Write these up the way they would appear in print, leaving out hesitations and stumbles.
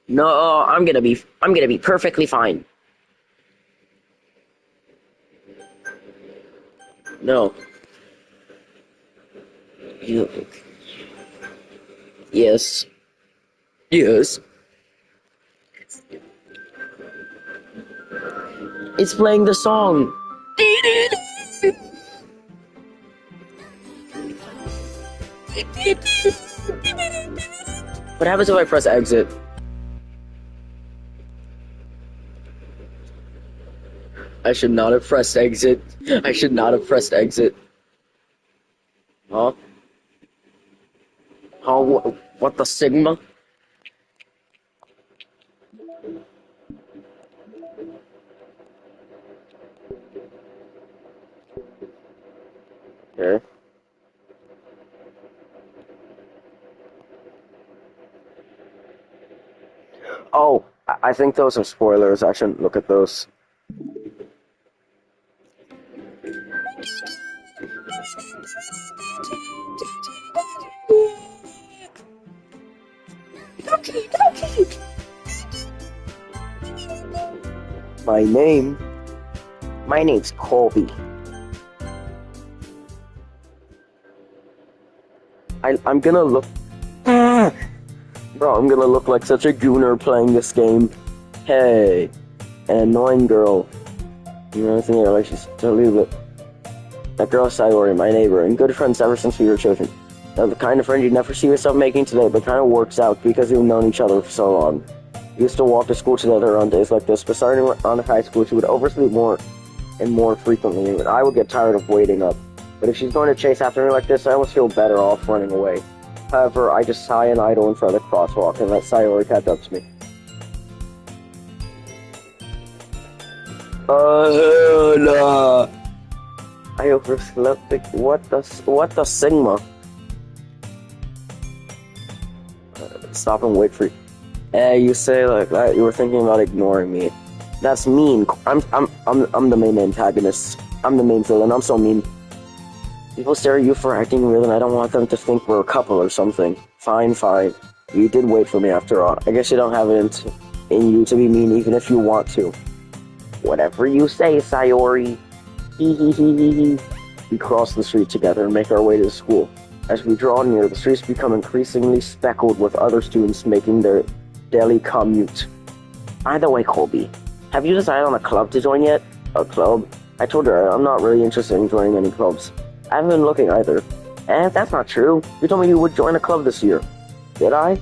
No, I'm gonna be perfectly fine. No. You, yes. Yes. It's playing the song. What happens if I press exit? I should not have pressed exit. I should not have pressed exit. Huh? Huh? What the Sigma? Okay. Oh, I think those are spoilers. I shouldn't look at those. My name? My name's Colby. I'm gonna look. Bro, I'm gonna look like such a gooner playing this game. Hey, an annoying girl. You know, I think I like she's totally but that girl Sayori, my neighbor, and good friends ever since we were children. Now, the kind of friend you'd never see yourself making today, but kind of works out because we've known each other for so long. We used to walk to school together on days like this, but starting on high school, she would oversleep more and more frequently, and I would get tired of waiting up. But if she's going to chase after me like this, I almost feel better off running away. However, I just sigh and idle in front of the crosswalk and let Sayori catch up to me. Nah. I overslept. What the Sigma? Stop and wait for you. You say like that. You were thinking about ignoring me. That's mean. I'm the main antagonist. I'm the main villain. I'm so mean. People stare at you for acting real, and I don't want them to think we're a couple or something. Fine, fine. You did wait for me after all. I guess you don't have it in you to be mean, even if you want to. Whatever you say, Sayori. Hee hee hee hee hee. We cross the street together and make our way to the school. As we draw near, the streets become increasingly speckled with other students making their daily commute. By the way, Colby, have you decided on a club to join yet? A club? I told her I'm not really interested in joining any clubs. I haven't been looking either. That's not true. You told me you would join a club this year. Did I?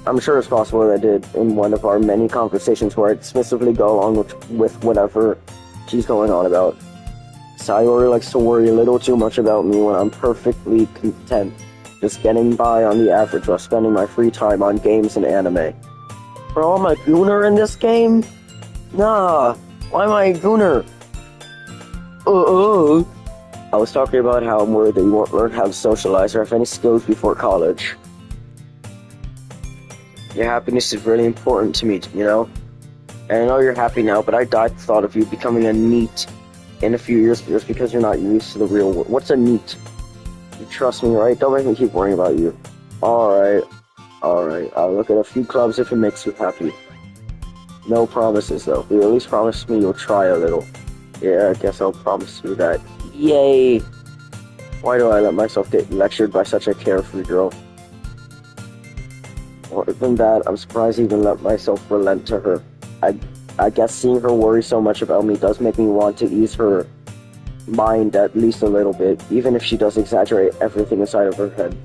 I'm sure it's possible that I did in one of our many conversations where I dismissively go along with whatever she's going on about. Sayori likes to worry a little too much about me when I'm perfectly content, just getting by on the average while spending my free time on games and anime. Bro, I'm a gooner in this game? Nah, why am I a gooner? I was talking about how I'm worried that you won't learn how to socialize or have any skills before college. Your happiness is really important to me, you know? And I know you're happy now, but I died the thought of you becoming a NEET in a few years just because you're not used to the real world. What's a NEET? You trust me, right? Don't make me keep worrying about you. Alright. I'll look at a few clubs if it makes you happy. No promises, though. You at least promise me you'll try a little. Yeah, I guess I'll promise you that. Yay! Why do I let myself get lectured by such a carefree girl? More than that, I'm surprised I even let myself relent to her. I guess seeing her worry so much about me does make me want to ease her mind at least a little bit, even if she does exaggerate everything inside of her head.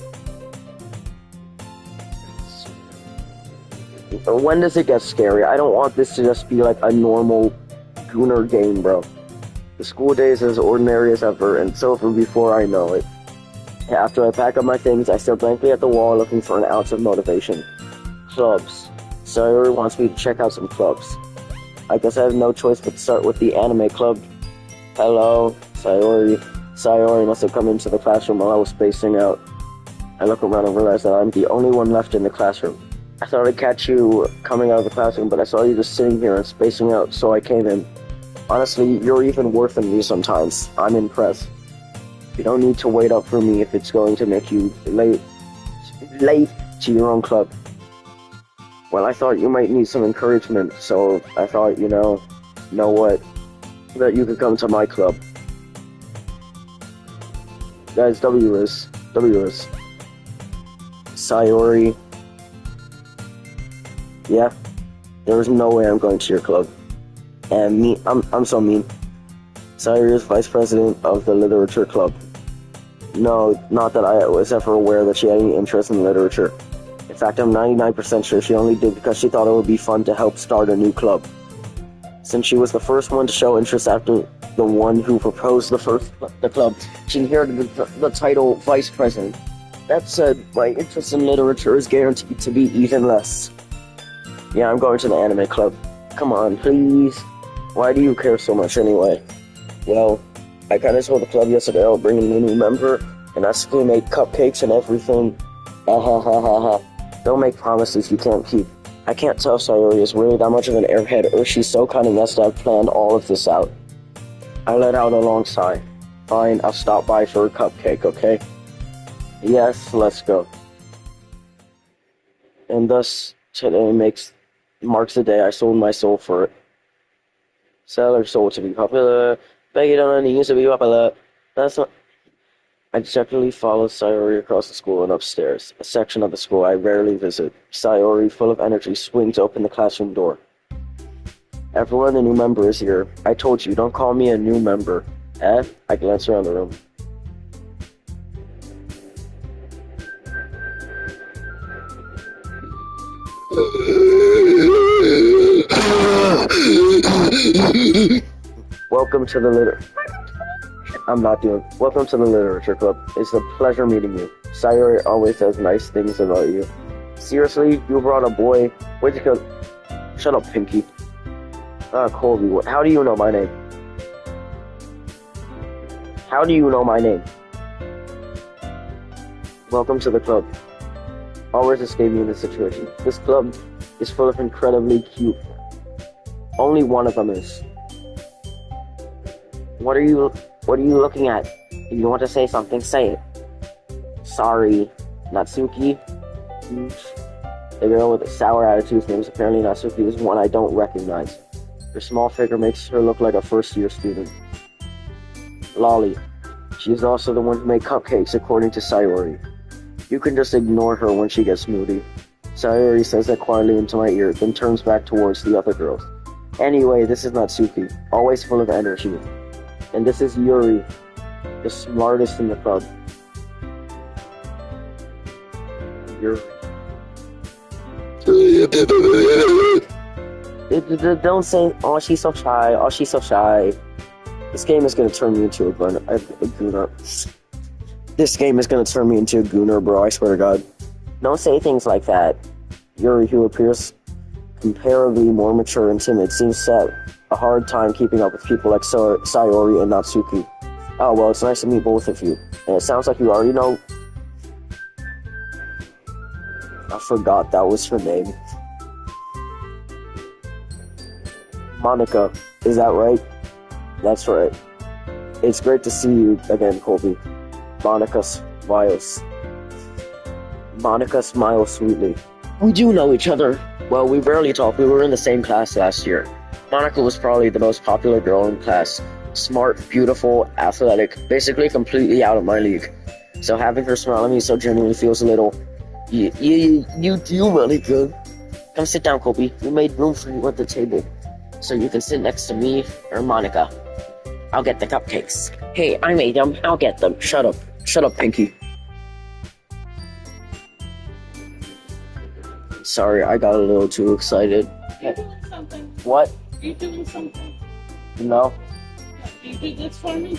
When does it get scary? I don't want this to just be like a normal gooner game, bro. The school day is as ordinary as ever, and it's over before I know it. After I pack up my things, I stare blankly at the wall looking for an ounce of motivation. Clubs. Sayori wants me to check out some clubs. I guess I have no choice but to start with the anime club. Hello, Sayori. Sayori must have come into the classroom while I was spacing out. I look around and realize that I'm the only one left in the classroom. I thought I'd catch you coming out of the classroom, but I saw you just sitting here and spacing out, so I came in. Honestly, you're even worse than me sometimes. I'm impressed. You don't need to wait up for me if it's going to make you late to your own club. Well, I thought you might need some encouragement, so I thought, know what, that you could come to my club. Guys, W is Sayori. Yeah, there was no way I'm going to your club. And me, I'm so mean. Sayori is vice president of the literature club. No, not that I was ever aware that she had any interest in literature. In fact, I'm 99% sure she only did because she thought it would be fun to help start a new club. Since she was the first one to show interest after the one who proposed the club, she inherited the title vice president. That said, my interest in literature is guaranteed to be even less. Yeah, I'm going to the anime club. Come on, please. Why do you care so much anyway? Well, I kinda told the club yesterday I'll bring in a new member, and that's gonna make cupcakes and everything. Don't make promises you can't keep. I can't tell Sayori is really that much of an airhead, or she's so cunning as to have planned all of this out. I let out a long sigh. Fine, I'll stop by for a cupcake, okay? Yes, let's go. And thus, today marks the day I sold my soul for it. Sell her soul to be popular. Beg it on her knees to be popular. That's not... I dejectedly followed Sayori across the school and upstairs, a section of the school I rarely visit. Sayori, full of energy, swings open the classroom door. Everyone, the new member is here. I told you, don't call me a new member. I glance around the room. Welcome to the literature club. It's a pleasure meeting you. Sayori always says nice things about you. Seriously, you brought a boy? Where'd you go? Shut up, Pinky. Colby, how do you know my name? How do you know my name? Welcome to the club. Always escape me in this situation. This club is full of incredibly cute. Only one of them is. What are you looking at? If you want to say something, say it. Sorry, Natsuki. The girl with the sour attitude's name is apparently Natsuki is one I don't recognize. Her small figure makes her look like a first-year student. Lolly. She is also the one who made cupcakes, according to Sayori. You can just ignore her when she gets moody. Sayori says that quietly into my ear, then turns back towards the other girls. Anyway, this is Natsuki, always full of energy. And this is Yuri, the smartest in the club. Yuri. Don't say, oh, she's so shy, oh, she's so shy. This game is gonna turn me into a gooner. This game is gonna turn me into a gooner, bro, I swear to God. Don't say things like that. Yuri, who appears comparably more mature and timid, seems to have a hard time keeping up with people like Sayori and Natsuki. Oh, well, it's nice to meet both of you. And it sounds like you already know... I forgot that was her name. Monica, is that right? That's right. It's great to see you again, Colby. Monica smiles. Monica smiles sweetly. We do know each other. Well, we rarely talk. We were in the same class last year. Monica was probably the most popular girl in class. Smart, beautiful, athletic, basically completely out of my league. So having her smile at me so genuinely feels a little... You really good. Come sit down, Colby. We made room for you at the table. So you can sit next to me or Monica. I'll get the cupcakes. Hey, I made them. I'll get them. Shut up. Shut up, Pinky. Sorry, I got a little too excited. You're doing something. What? You're doing something. No. You did this for me?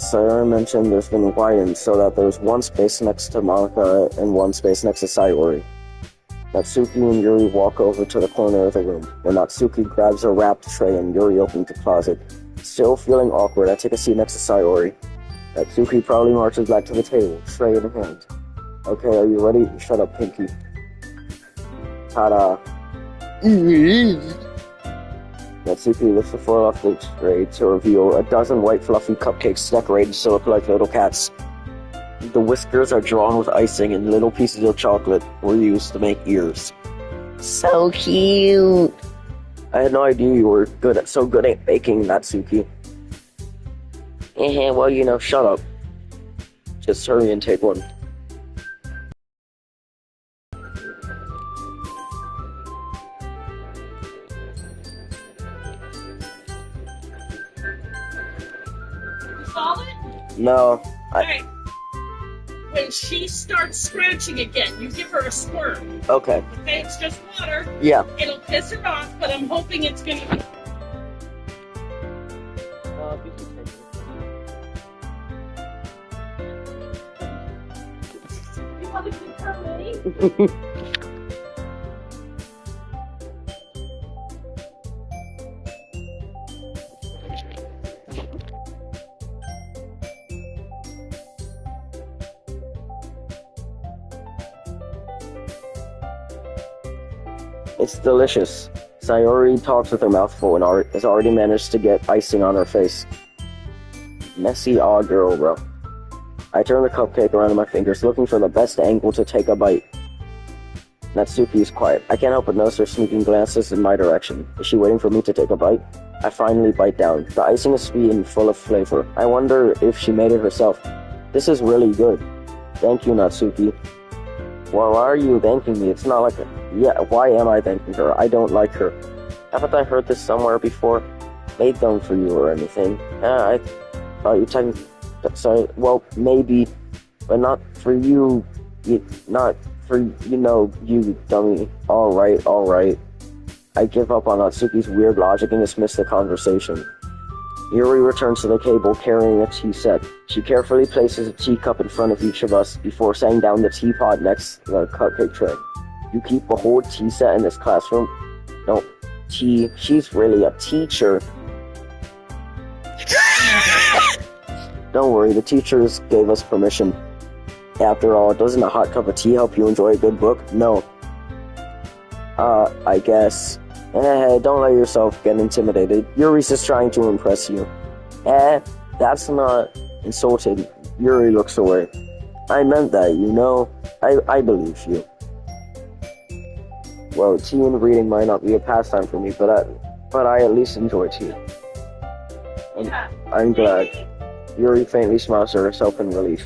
Sayori mentioned there's been widened so that there's one space next to Monica and one space next to Sayori. Natsuki and Yuri walk over to the corner of the room, where Natsuki grabs a wrapped tray and Yuri opens the closet. Still feeling awkward, I take a seat next to Sayori. Natsuki proudly marches back to the table, tray in hand. Okay, are you ready? Shut up, Pinky. Ta-da. Natsuki lifts the foil off the tray to reveal a dozen white fluffy cupcakes decorated to look like little cats. The whiskers are drawn with icing and little pieces of chocolate were used to make ears. So cute! I had no idea you were so good at baking, Natsuki. Well, shut up. Just hurry and take one. You saw it? No. Alright. When she starts scratching again, you give her a squirt. Okay. Okay, it's just water. Yeah. It'll piss her off, but I'm hoping it's gonna be... You want to keep her ready? It's delicious. Sayori talks with her mouth full and has already managed to get icing on her face. Messy odd girl, bro. I turn the cupcake around in my fingers, looking for the best angle to take a bite. Natsuki is quiet. I can't help but notice her sneaking glances in my direction. Is she waiting for me to take a bite? I finally bite down. The icing is sweet and full of flavor. I wonder if she made it herself. This is really good. Thank you, Natsuki. Well, why are you thanking me? It's not like why am I thanking her? I don't like her. Haven't I heard this somewhere before? Made them for you or anything? I thought you talking... Sorry, well, maybe, but not for you. Not for, you dummy. Alright. I give up on Natsuki's weird logic and dismiss the conversation. Yuri returns to the table carrying a tea set. She carefully places a teacup in front of each of us before setting down the teapot next to the cupcake tray. You keep a whole tea set in this classroom? No, she's really a teacher. Don't worry, the teachers gave us permission. After all, doesn't a hot cup of tea help you enjoy a good book? No. I guess. Don't let yourself get intimidated. Yuri's just trying to impress you. That's not insulted. Yuri looks away. I meant that, I believe you. Well, tea and reading might not be a pastime for me, but I at least enjoy tea. I'm glad. Yuri faintly smiles to herself in relief.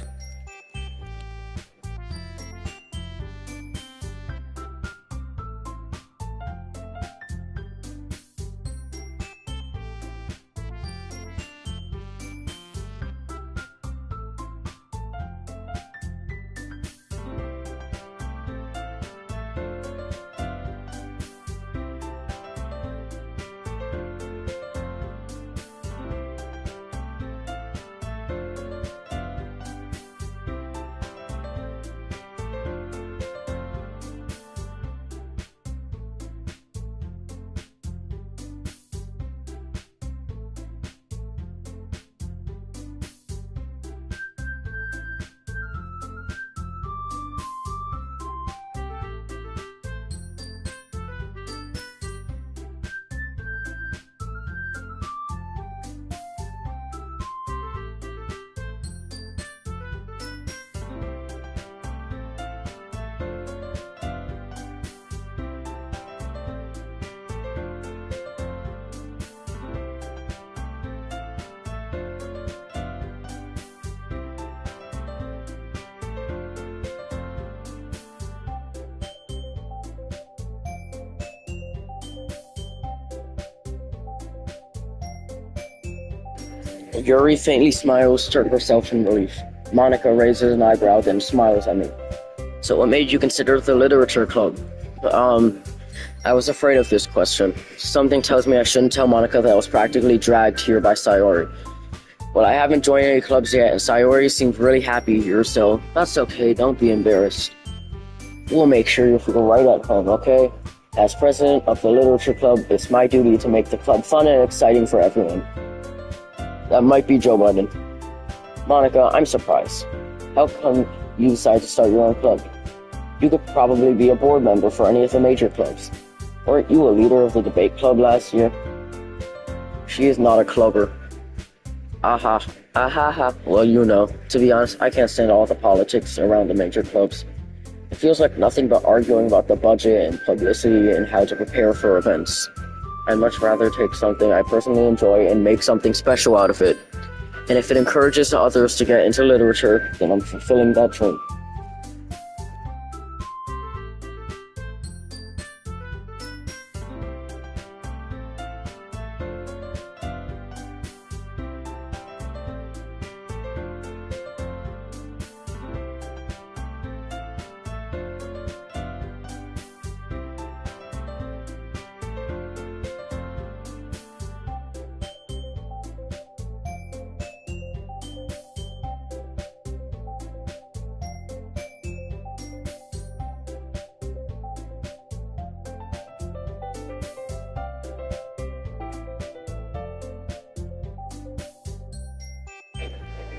Yuri faintly smiles to herself in relief. Monica raises an eyebrow, then smiles at me. So what made you consider the literature club? I was afraid of this question. Something tells me I shouldn't tell Monica that I was practically dragged here by Sayori. Well, I haven't joined any clubs yet, and Sayori seems really happy here, so that's okay, don't be embarrassed. We'll make sure you feel right at home, okay? As president of the literature club, it's my duty to make the club fun and exciting for everyone. That might be Joe Budden. Monica, I'm surprised. How come you decided to start your own club? You could probably be a board member for any of the major clubs. Weren't you a leader of the debate club last year? She is not a clubber. Aha, aha. Well, you know, to be honest, I can't stand all the politics around the major clubs. It feels like nothing but arguing about the budget and publicity and how to prepare for events. I'd much rather take something I personally enjoy and make something special out of it. And if it encourages others to get into literature, then I'm fulfilling that dream.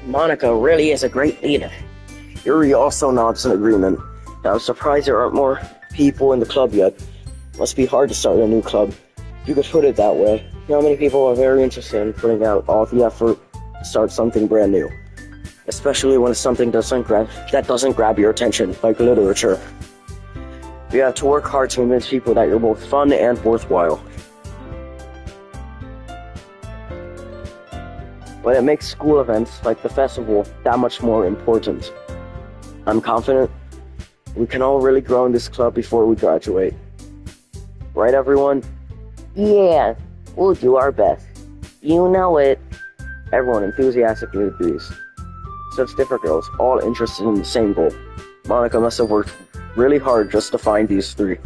Monica really is a great leader. Yuri also nods in agreement. I'm surprised there aren't more people in the club yet. Must be hard to start a new club. You could put it that way. You know, many people are very interested in putting out all the effort to start something brand new. Especially when something that doesn't grab your attention, like literature. You have to work hard to convince people that you're both fun and worthwhile. But it makes school events like the festival that much more important. I'm confident we can all really grow in this club before we graduate. Right, everyone? Yeah, we'll do our best. You know it. Everyone enthusiastically agrees. Such different girls, all interested in the same goal. Monica must have worked really hard just to find these three.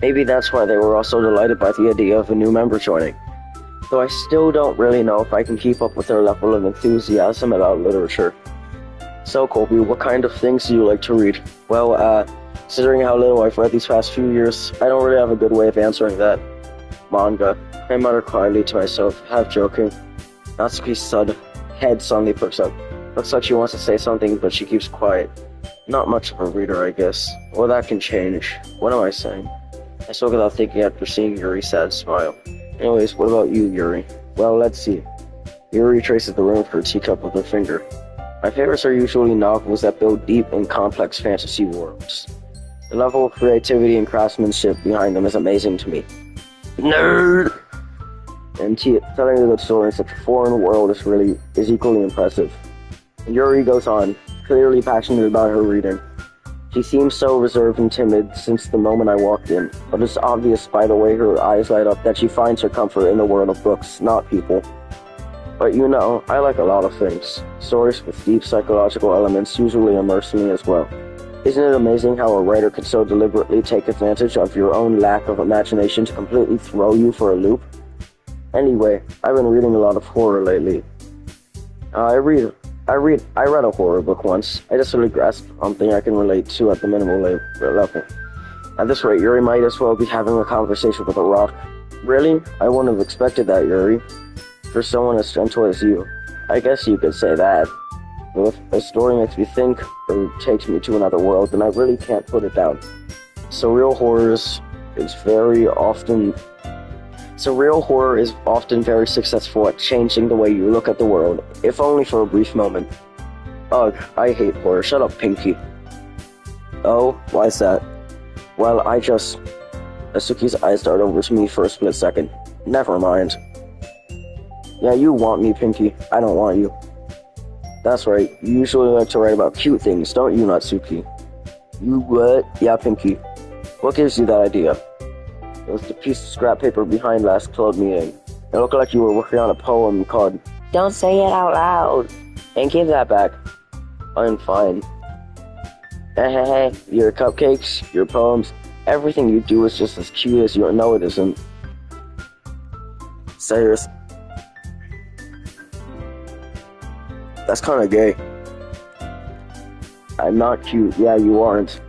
Maybe that's why they were all so delighted by the idea of a new member joining. Though I still don't really know if I can keep up with their level of enthusiasm about literature. So, Colby, what kind of things do you like to read? Well, considering how little I've read these past few years, I don't really have a good way of answering that. Manga. I mutter quietly to myself, half joking. Natsuki's head suddenly perks up. Looks like she wants to say something, but she keeps quiet. Not much of a reader, I guess. Well, that can change. What am I saying? I spoke without thinking after seeing Yuri's sad smile. Anyways, what about you, Yuri? Well, let's see. Yuri traces the rim of her teacup with her finger. My favorites are usually novels that build deep and complex fantasy worlds. The level of creativity and craftsmanship behind them is amazing to me. Nerd! And telling a good story in such a foreign world is equally impressive. And Yuri goes on, clearly passionate about her reading. She seems so reserved and timid since the moment I walked in, but it's obvious by the way her eyes light up that she finds her comfort in the world of books, not people. But you know, I like a lot of things. Stories with deep psychological elements usually immerse me as well. Isn't it amazing how a writer can so deliberately take advantage of your own lack of imagination to completely throw you for a loop? Anyway, I've been reading a lot of horror lately. I read a horror book once. I just really grasped something I can relate to at the minimal level. At this rate, Yuri might as well be having a conversation with a rock. Really? I wouldn't have expected that, Yuri. For someone as gentle as you. I guess you could say that. But if a story makes me think, or takes me to another world, then I really can't put it down. Surreal horror is often very successful at changing the way you look at the world, if only for a brief moment. Ugh, I hate horror. Shut up, Pinky. Oh, why's that? Well, Asuki's eyes dart over to me for a split second. Never mind. Yeah, you want me, Pinky. I don't want you. That's right. You usually like to write about cute things, don't you, Natsuki? You what? Yeah, Pinky. What gives you that idea? It was the piece of scrap paper behind last club meeting. It looked like you were working on a poem called Don't Say It Out Loud. And give that back. I'm fine. Hey, your cupcakes, your poems, everything you do is just as cute as you know it isn't. Serious. That's kind of gay. I'm not cute. Yeah, you aren't.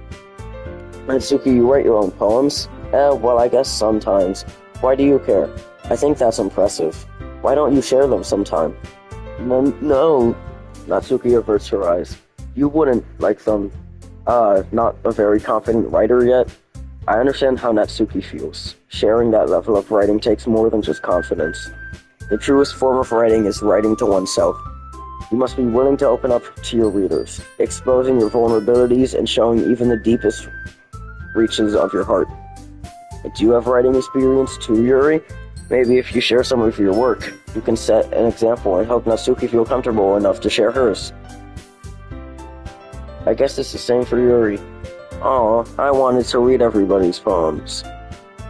Natsuki, you write your own poems? Well, I guess sometimes. Why do you care? I think that's impressive. Why don't you share them sometime? No. Natsuki averts her eyes. You wouldn't like them. Not a very confident writer yet? I understand how Natsuki feels. Sharing that level of writing takes more than just confidence. The truest form of writing is writing to oneself. You must be willing to open up to your readers, exposing your vulnerabilities and showing even the deepest reaches of your heart. Do you have writing experience too, Yuri? Maybe if you share some of your work, you can set an example and help Natsuki feel comfortable enough to share hers. I guess it's the same for Yuri. Oh, I wanted to read everybody's poems.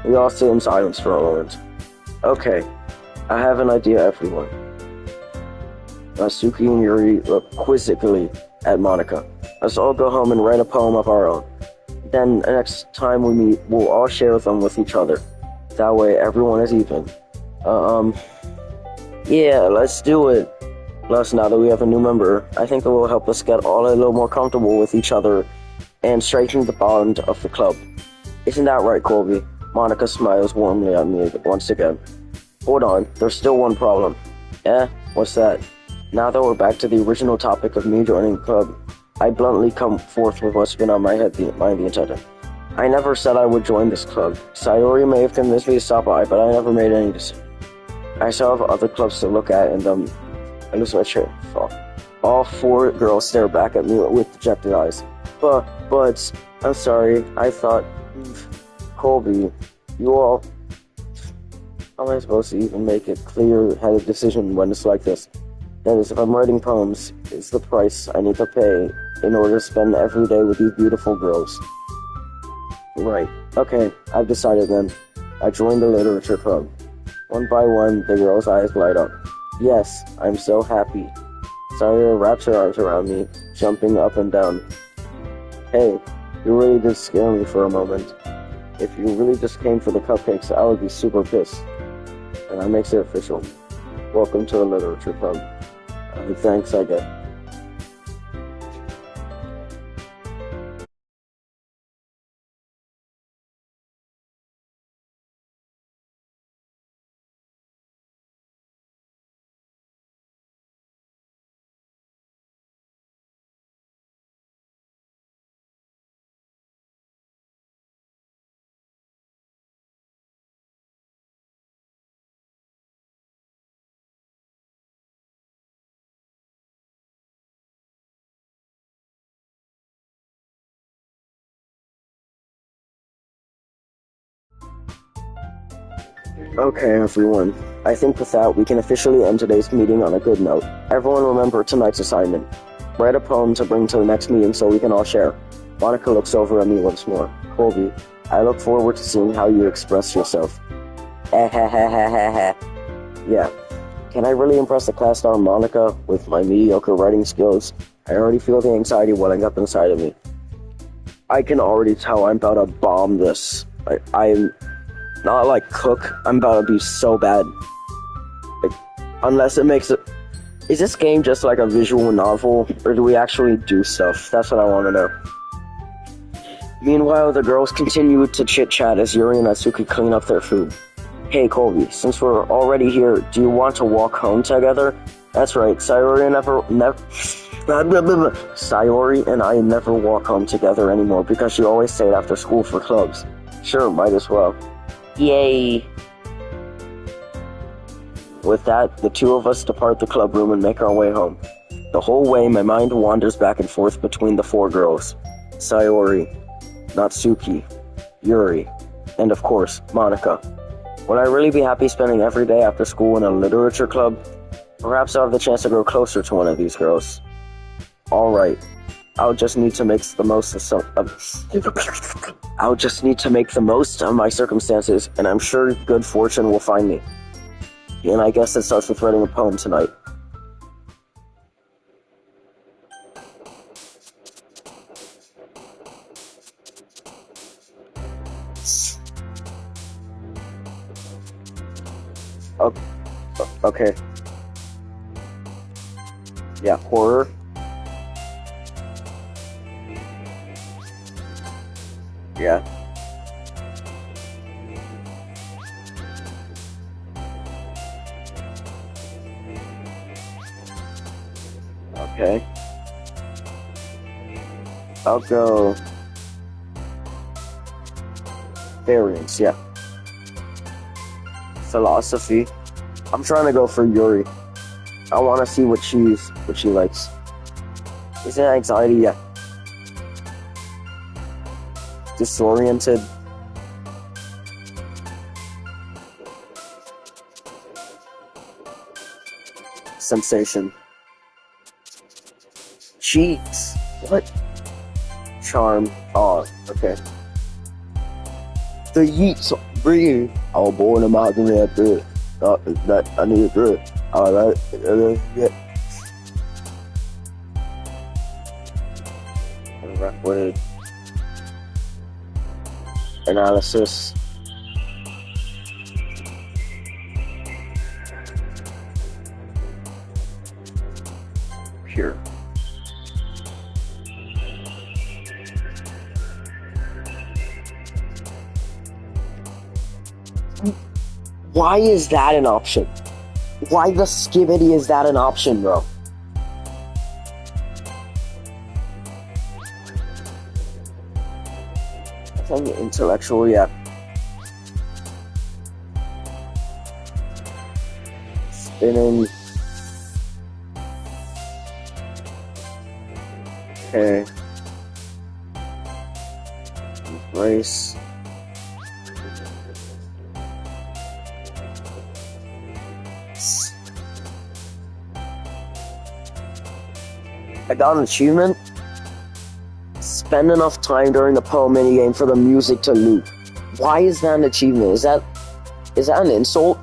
We all sit in silence for a moment. Okay, I have an idea, everyone. Natsuki and Yuri look quizzically at Monica. Let's all go home and write a poem of our own. Then, next time we meet, we'll all share them with each other. That way, everyone is even. Yeah, let's do it. Plus, now that we have a new member, I think it will help us get all a little more comfortable with each other and strengthen the bond of the club. Isn't that right, Colby? Monica smiles warmly at me once again. Hold on, there's still one problem. What's that? Now that we're back to the original topic of me joining the club, I bluntly come forth with what's been on my mind the entire time. I never said I would join this club. Sayori may have convinced me to stop by, but I never made any decision. I still have other clubs to look at, and I lose my train of thought. All four girls stare back at me with dejected eyes. But, I'm sorry, I thought, Colby, you all, how am I supposed to even make a clear-headed decision when it's like this? That is, if I'm writing poems, it's the price I need to pay in order to spend every day with these beautiful girls. Right. Okay, I've decided then. I joined the literature club. One by one, the girl's eyes light up. Yes, I'm so happy. Sayori wraps her arms around me, jumping up and down. Hey, you really did scare me for a moment. If you really just came for the cupcakes, I would be super pissed. And that makes it official. Welcome to the literature club. Thanks, I get. Okay, everyone. I think with that, we can officially end today's meeting on a good note. Everyone remember tonight's assignment. Write a poem to bring to the next meeting so we can all share. Monica looks over at me once more. Colby, I look forward to seeing how you express yourself. Yeah. Can I really impress the class star Monica with my mediocre writing skills? I already feel the anxiety welling up inside of me. I can already tell I'm about to bomb this. I'm not like cook. I'm about to be so bad. Unless it makes it... Is this game just like a visual novel, or do we actually do stuff? That's what I want to know. Meanwhile, the girls continue to chit-chat as Yuri and Natsuki clean up their food. Hey, Colby, since we're already here, do you want to walk home together? That's right, Sayori and I never walk home together anymore because she always stayed after school for clubs. Sure, might as well. Yay! With that, the two of us depart the club room and make our way home. The whole way, my mind wanders back and forth between the four girls. Sayori, Natsuki, Yuri, and of course, Monica. Would I really be happy spending every day after school in a literature club? Perhaps I'll have the chance to grow closer to one of these girls. Alright, I'll just need to make the most of my circumstances, and I'm sure good fortune will find me. And I guess it starts with writing a poem tonight. Okay. Yeah, horror. Yeah. Okay. I'll go variance, yeah. Philosophy. I'm trying to go for Yuri. I want to see what she likes. Is it anxiety? Yeah. Disoriented. Sensation. Cheeks. What? Charm. Oh, okay. The yeets. Breathe. I was born about to have good. That I need good. Alright. Yeah. Rapid analysis. Pure. Why is that an option? Why the skibbity is that an option, bro? I think intellectual, yeah. Spinning. Okay. Embrace. I got an achievement. Spend enough time during the poem minigame for the music to loop. Why is that an achievement? Is that an insult?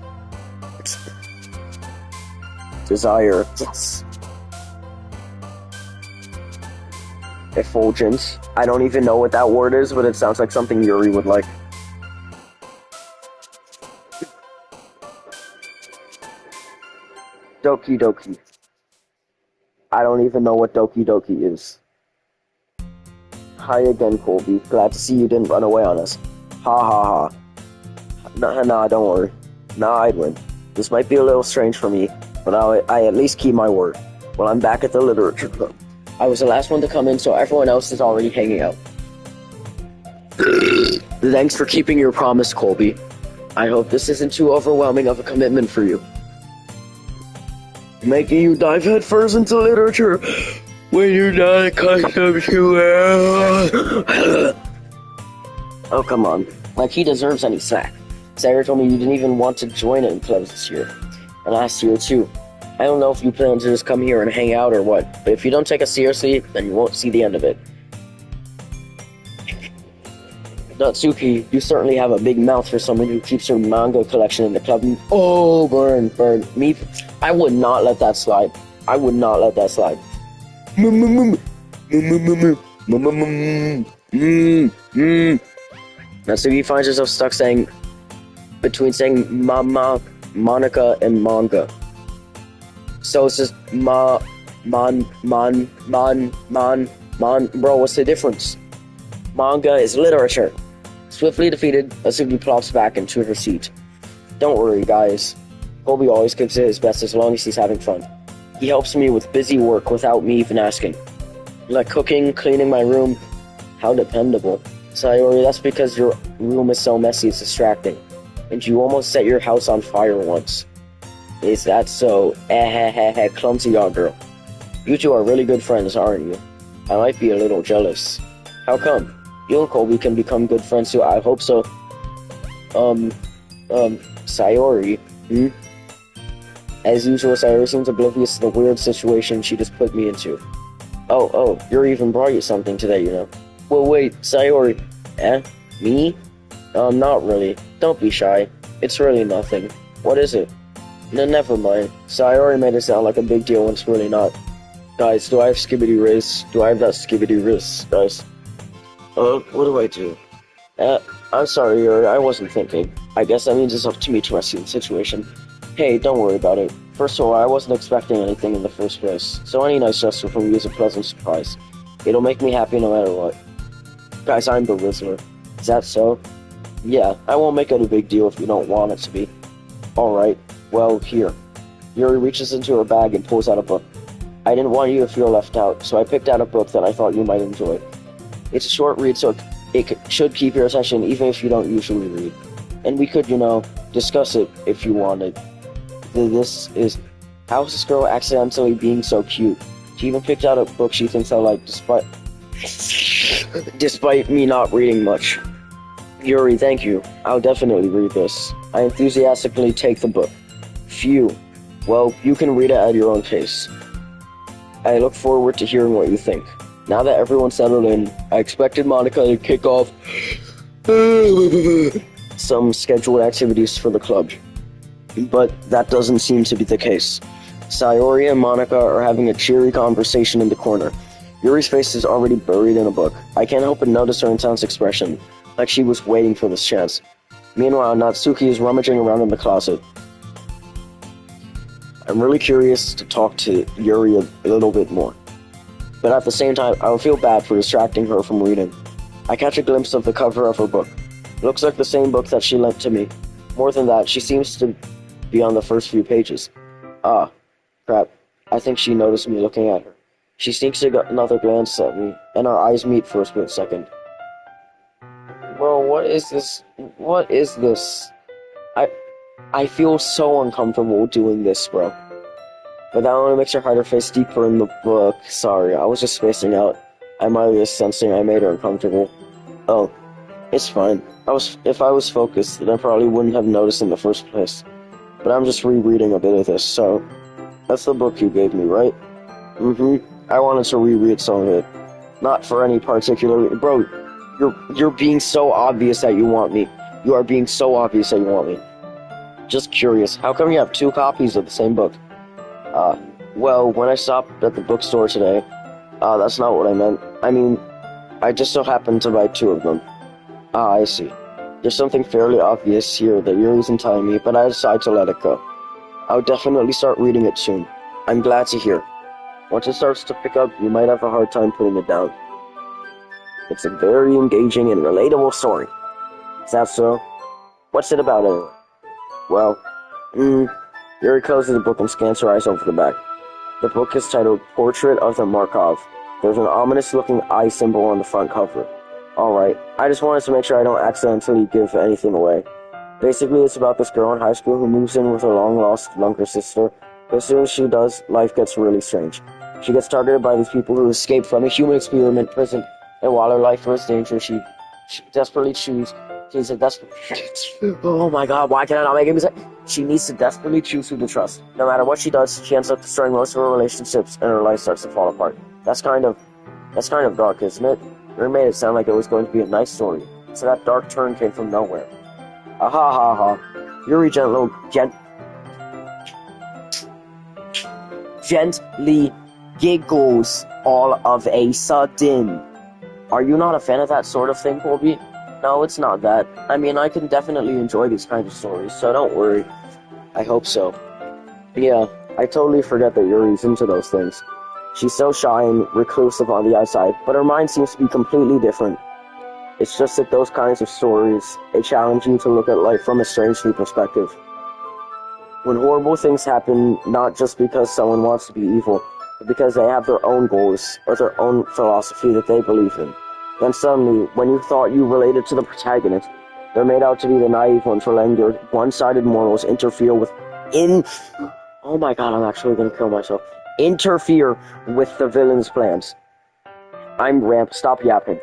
Desire. Yes. Effulgence. I don't even know what that word is, but it sounds like something Yuri would like. Doki Doki. I don't even know what Doki Doki is. Hi again, Colby. Glad to see you didn't run away on us. Ha ha ha. Nah, don't worry. Nah, I'd win. This might be a little strange for me, but I at least keep my word. Well, I'm back at the literature club. I was the last one to come in, so everyone else is already hanging out. Thanks for keeping your promise, Colby. I hope this isn't too overwhelming of a commitment for you. Making you dive headfirst into literature when you're not accustomed to it. Oh, come on. Like he deserves any slack. Sarah told me you didn't even want to join in clubs this year. And last year, too. I don't know if you plan to just come here and hang out or what, but if you don't take us seriously, then you won't see the end of it. Natsuki, you certainly have a big mouth for someone who keeps her manga collection in the club. Oh, burn. Me, I would not let that slide. I would not let that slide. Natsuki finds herself stuck between saying mama, Monica, and manga. So it's just man. Bro, what's the difference? Manga is literature. Swiftly defeated, Natsuki plops back into her seat. Don't worry, guys. Colby always gives it his best as long as he's having fun. He helps me with busy work without me even asking. Like cooking, cleaning my room. How dependable. Sayori, that's because your room is so messy it's distracting. And you almost set your house on fire once. Is that so? Clumsy dog girl. You two are really good friends, aren't you? I might be a little jealous. How come? You and Colby can become good friends too. I hope so. Sayori. As usual, Sayori seems oblivious to the weird situation she just put me into. Oh, Yuri even brought you something today, you know. Well, wait, Sayori. Me? Not really. Don't be shy. It's really nothing. What is it? No, never mind. Sayori made it sound like a big deal when it's really not. Guys, do I have Skibidi Riz? Do I have that Skibidi Riz, guys? What do I do? I'm sorry, Yuri, I wasn't thinking. I guess that means it's up to me to rescue the situation. Hey, don't worry about it. First of all, I wasn't expecting anything in the first place, so any nice gesture from you is a pleasant surprise. It'll make me happy no matter what. Guys, I'm the Rizzler. Is that so? Yeah, I won't make it a big deal if you don't want it to be. Alright, well, here. Yuri reaches into her bag and pulls out a book. I didn't want you to feel left out, so I picked out a book that I thought you might enjoy. It's a short read, so it should keep your attention even if you don't usually read. And we could, discuss it if you wanted. This is How's This Girl Accidentally Being So Cute? She even picked out a book she thinks I like despite me not reading much. Yuri, thank you. I'll definitely read this. I enthusiastically take the book. Phew. Well, you can read it at your own pace. I look forward to hearing what you think. Now that everyone's settled in, I expected Monica to kick off some scheduled activities for the club. But that doesn't seem to be the case. Sayori and Monica are having a cheery conversation in the corner. Yuri's face is already buried in a book. I can't help but notice her intense expression, like she was waiting for this chance. Meanwhile, Natsuki is rummaging around in the closet. I'm really curious to talk to Yuri a little bit more. But at the same time, I would feel bad for distracting her from reading. I catch a glimpse of the cover of her book. It looks like the same book that she lent to me. More than that, she seems to be on the first few pages. Ah, crap. I think she noticed me looking at her. She sneaks another glance at me, and our eyes meet for a split second. Bro, what is this? What is this? I feel so uncomfortable doing this, bro. But that only makes her hide her face deeper in the book. Sorry, I was just spacing out. I might have just sensing I made her uncomfortable. Oh, it's fine. If I was focused, then I probably wouldn't have noticed in the first place. But I'm just rereading a bit of this, so... That's the book you gave me, right? I wanted to reread some of it. Not for any particular... Bro, you're being so obvious that you want me. You are being so obvious that you want me. Just curious, how come you have 2 copies of the same book? Well, when I stopped at the bookstore today, that's not what I meant. I mean, I just so happened to buy 2 of them. I see. There's something fairly obvious here that Yuri isn't telling me, but I decided to let it go. I'll definitely start reading it soon. I'm glad to hear. Once it starts to pick up, you might have a hard time putting it down. It's a very engaging and relatable story. Is that so? What's it about anyway? Well, Yuri closes the book and scans her eyes over the back. The book is titled Portrait of the Markov. There's an ominous-looking eye symbol on the front cover. Alright, I just wanted to make sure I don't accidentally give anything away. Basically, it's about this girl in high school who moves in with her long-lost younger sister, but as soon as she does, life gets really strange. She gets targeted by these people who escaped from a human experiment prison, and while her life was dangerous, she desperately chooses... Oh my god, why can I not make it? She needs to desperately choose who to trust. No matter what she does, she ends up destroying most of her relationships, and her life starts to fall apart. That's kind of dark, isn't it? You made it sound like it was going to be a nice story, so that dark turn came from nowhere. Ah ha ha ha. Yuri gently giggles all of a sudden. Are you not a fan of that sort of thing, Colby? No, it's not that. I mean, I can definitely enjoy these kinds of stories, so don't worry. I hope so. Yeah, I totally forget that Yuri's into those things. She's so shy and reclusive on the outside, but her mind seems to be completely different. It's just that those kinds of stories, they challenge you to look at life from a strange new perspective. When horrible things happen, not just because someone wants to be evil, but because they have their own goals, or their own philosophy that they believe in. Then suddenly, when you thought you related to the protagonist, they're made out to be the naive ones for letting their one-sided morals interfere with oh my god, I'm actually gonna kill myself. Interfere with the villain's plans. Stop yapping.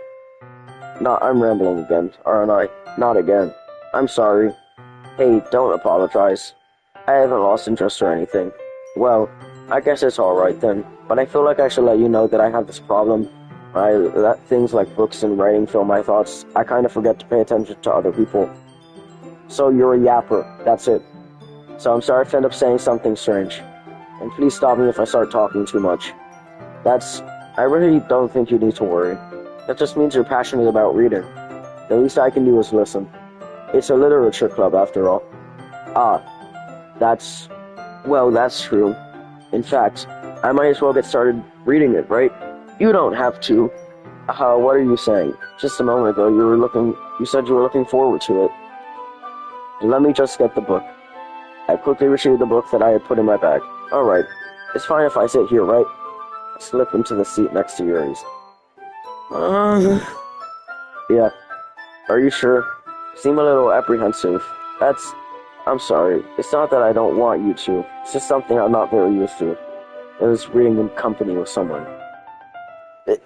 No, I'm rambling again, aren't I? Not again. I'm sorry. Hey, don't apologize. I haven't lost interest or anything. Well, I guess it's alright then, but I feel like I should let you know that I have this problem. I let things like books and writing fill my thoughts. I kind of forget to pay attention to other people. So you're a yapper, that's it. So I'm sorry if I end up saying something strange. And please stop me if I start talking too much. I really don't think you need to worry. That just means you're passionate about reading. The least I can do is listen. It's a literature club after all. Ah, that's Well, that's true. In fact, I might as well get started reading it, right? You don't have to. What are you saying? Just a moment ago, you said you were looking forward to it. Let me just get the book. I quickly retrieved the book that I had put in my bag. Alright, it's fine if I sit here, right? I slip into the seat next to Yuri's. Yeah. Are you sure? You seem a little apprehensive. I'm sorry. It's not that I don't want you to. It's just something I'm not very used to. It was reading in company with someone.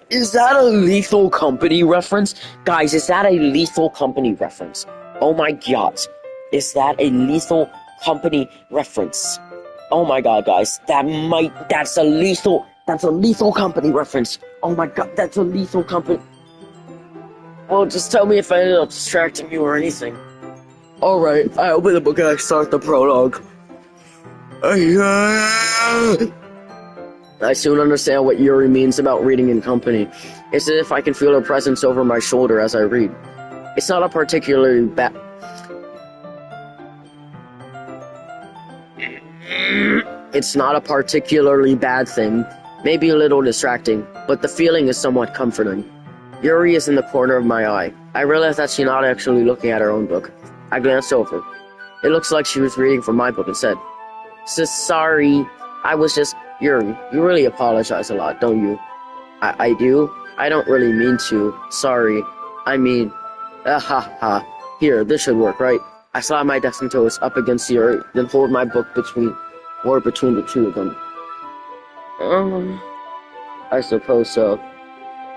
Is that a Lethal Company reference? Guys, is that a Lethal Company reference? Oh my god. Is that a Lethal Company reference? Oh my god, guys. That's a Lethal Company reference. Oh my god, that's a Lethal Company. Well, just tell me if I ended up distracting you or anything. Alright, I open the book and I start the prologue. I soon understand what Yuri means about reading in company. It's as if I can feel her presence over my shoulder as I read. It's not a particularly bad... It's not a particularly bad thing, maybe a little distracting, but the feeling is somewhat comforting. Yuri is in the corner of my eye. I realize that she's not actually looking at her own book. I glance over. It looks like she was reading from my book instead. Sorry, I was just... Yuri, you really apologize a lot, don't you? I do? I don't really mean to. Sorry. I mean... Here, this should work, right? I slap my desk and toes up against Yuri, then hold my book between the two of them. I suppose so.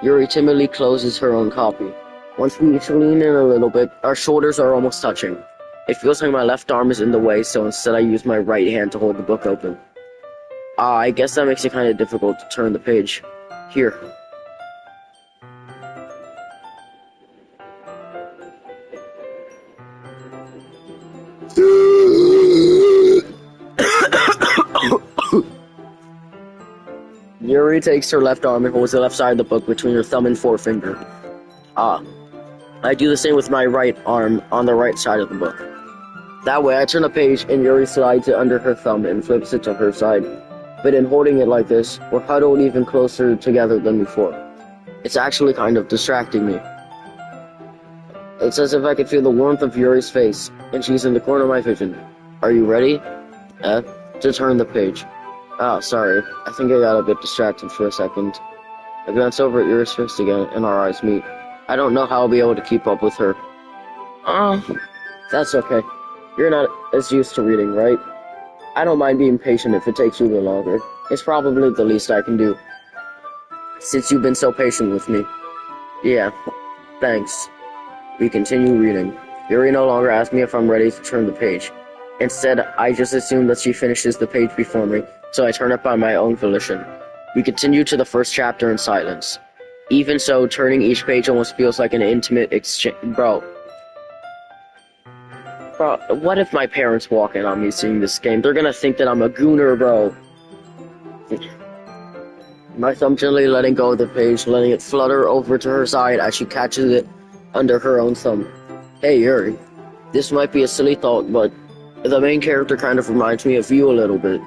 Yuri timidly closes her own copy. Once we each lean in a little bit, our shoulders are almost touching. It feels like my left arm is in the way, so instead I use my right hand to hold the book open. I guess that makes it kind of difficult to turn the page. Here. Yuri takes her left arm and holds the left side of the book between her thumb and forefinger. I do the same with my right arm on the right side of the book. That way I turn the page and Yuri slides it under her thumb and flips it to her side. But in holding it like this, we're huddled even closer together than before. It's actually kind of distracting me. It's as if I could feel the warmth of Yuri's face, and she's in the corner of my vision. Are you ready? To turn the page. Sorry. I think I got a bit distracted for a second. I glance over at Yuri's face again, and our eyes meet. I don't know how I'll be able to keep up with her. That's okay. You're not as used to reading, right? I don't mind being patient if it takes you a little longer. It's probably the least I can do. Since you've been so patient with me. Yeah, thanks. We continue reading. Yuri no longer asks me if I'm ready to turn the page. Instead, I just assume that she finishes the page before me, so I turn it by my own volition. We continue to the first chapter in silence. Even so, turning each page almost feels like an intimate exchange. Bro, what if my parents walk in on me seeing this game? They're gonna think that I'm a gooner, bro. My thumb gently letting go of the page, letting it flutter over to her side as she catches it under her own thumb. Hey, Yuri. This might be a silly thought, but the main character kind of reminds me of you a little bit.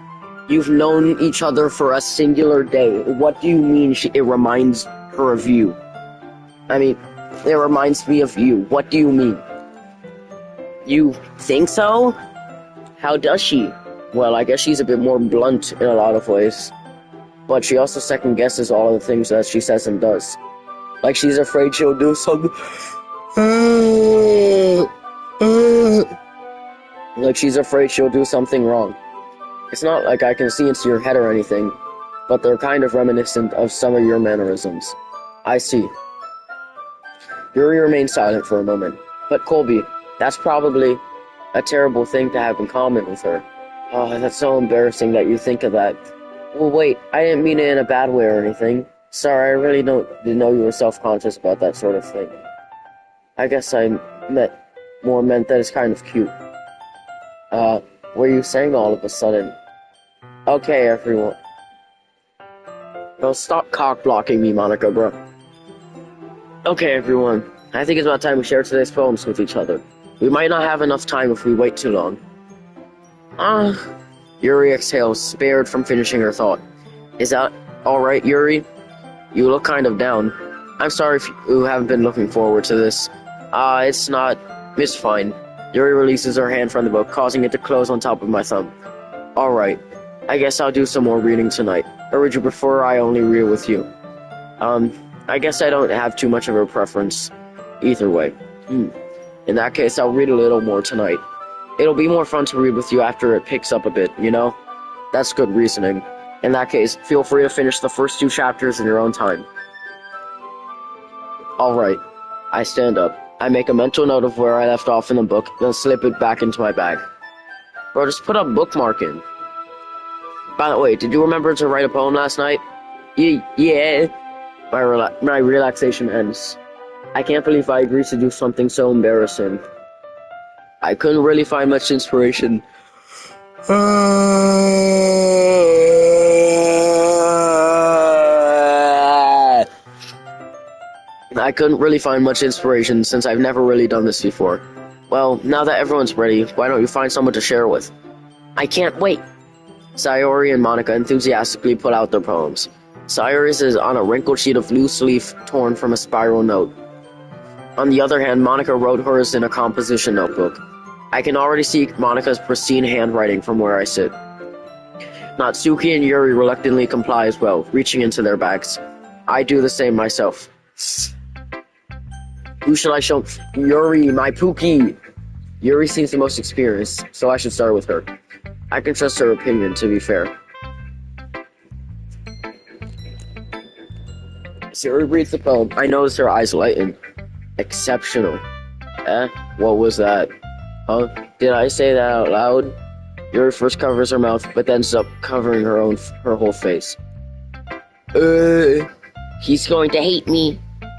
You've known each other for a singular day. What do you mean it reminds her of you? I mean, it reminds me of you. What do you mean? You think so? How does she? Well, I guess she's a bit more blunt in a lot of ways. But she also second guesses all of the things that she says and does. Like she's afraid she'll do something. Like she's afraid she'll do something wrong. It's not like I can see into your head or anything, but they're kind of reminiscent of some of your mannerisms. I see. Yuri remained silent for a moment. But Colby, that's probably a terrible thing to have in common with her. Oh, that's so embarrassing that you think of that. Well, wait, I didn't mean it in a bad way or anything. Sorry, I really didn't know you were self-conscious about that sort of thing. I guess I meant that it's kind of cute. What are you saying all of a sudden? Okay, everyone. No, stop cock-blocking me, Monica, bro. Okay, everyone. I think it's about time we share today's poems with each other. We might not have enough time if we wait too long. Yuri exhales, spared from finishing her thought. Is that alright, Yuri? You look kind of down. I'm sorry if you haven't been looking forward to this. It's not... It's fine. Yuri releases her hand from the book, causing it to close on top of my thumb. Alright. I guess I'll do some more reading tonight. Or would you prefer I only read with you? I guess I don't have too much of a preference. Either way. In that case, I'll read a little more tonight. It'll be more fun to read with you after it picks up a bit, you know? That's good reasoning. In that case, feel free to finish the first 2 chapters in your own time. Alright. I stand up. I make a mental note of where I left off in the book, then slip it back into my bag. Bro, just put a bookmark in. By the way, did you remember to write a poem last night? Yeah. My relaxation ends. I can't believe I agreed to do something so embarrassing. I couldn't really find much inspiration. I couldn't really find much inspiration since I've never really done this before. Well, now that everyone's ready, why don't you find someone to share with? I can't wait! Sayori and Monica enthusiastically put out their poems. Sayori's is on a wrinkled sheet of loose leaf torn from a spiral note. On the other hand, Monica wrote hers in a composition notebook. I can already see Monica's pristine handwriting from where I sit. Natsuki and Yuri reluctantly comply as well, reaching into their bags. I do the same myself. Who should I show? Yuri, my Pookie! Yuri seems the most experienced, so I should start with her. I can trust her opinion, to be fair. As Yuri reads the poem, I notice her eyes lighten. Exceptional. What was that? Huh? Did I say that out loud? Yuri first covers her mouth, but then ends up covering her whole face. He's going to hate me.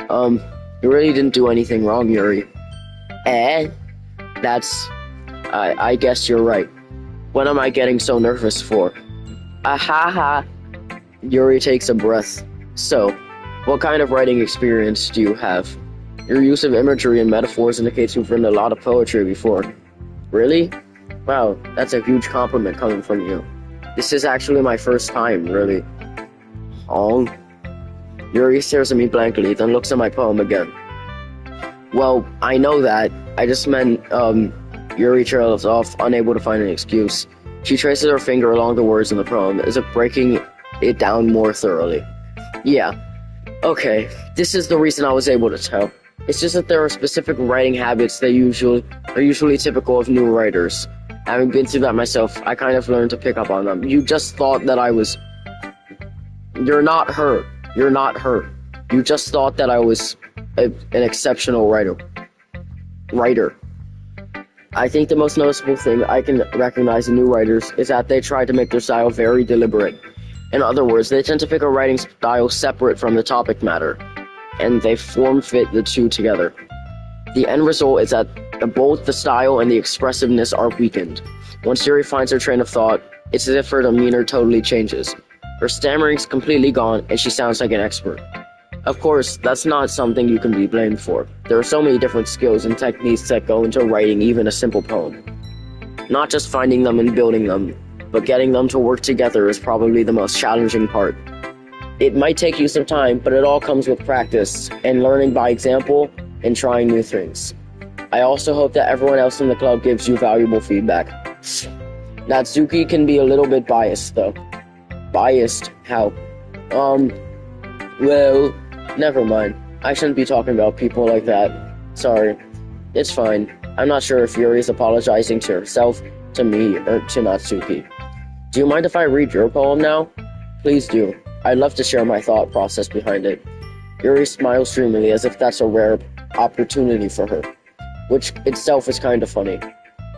You really didn't do anything wrong, Yuri. That's... I guess you're right. What am I getting so nervous for? Ahaha. Yuri takes a breath. So, what kind of writing experience do you have? Your use of imagery and metaphors indicates you've written a lot of poetry before. Really? Wow, that's a huge compliment coming from you. This is actually my first time, really. Oh? Yuri stares at me blankly, then looks at my poem again. Well, I know that. I just meant, Yuri trails off, unable to find an excuse. She traces her finger along the words in the poem, as if breaking it down more thoroughly. Yeah. Okay, this is the reason I was able to tell. It's just that there are specific writing habits that are usually typical of new writers. Having been through that myself, I kind of learned to pick up on them. You just thought that I was... You're not her. You're not her. You just thought that I was an exceptional writer. I think the most noticeable thing I can recognize in new writers is that they try to make their style very deliberate. In other words, they tend to pick a writing style separate from the topic matter, and they form-fit the two together. The end result is that both the style and the expressiveness are weakened. Once Yuri finds her train of thought, it's as if her demeanor totally changes. Her stammering's completely gone, and she sounds like an expert. Of course, that's not something you can be blamed for. There are so many different skills and techniques that go into writing even a simple poem. Not just finding them and building them, but getting them to work together is probably the most challenging part. It might take you some time, but it all comes with practice, and learning by example, and trying new things. I also hope that everyone else in the club gives you valuable feedback. Natsuki can be a little bit biased, though. Biased? How? Well, never mind. I shouldn't be talking about people like that. Sorry. It's fine. I'm not sure if Yuri is apologizing to herself, to me, or to Natsuki. Do you mind if I read your poem now? Please do. I'd love to share my thought process behind it. Yuri smiles dreamily as if that's a rare opportunity for her, which itself is kind of funny.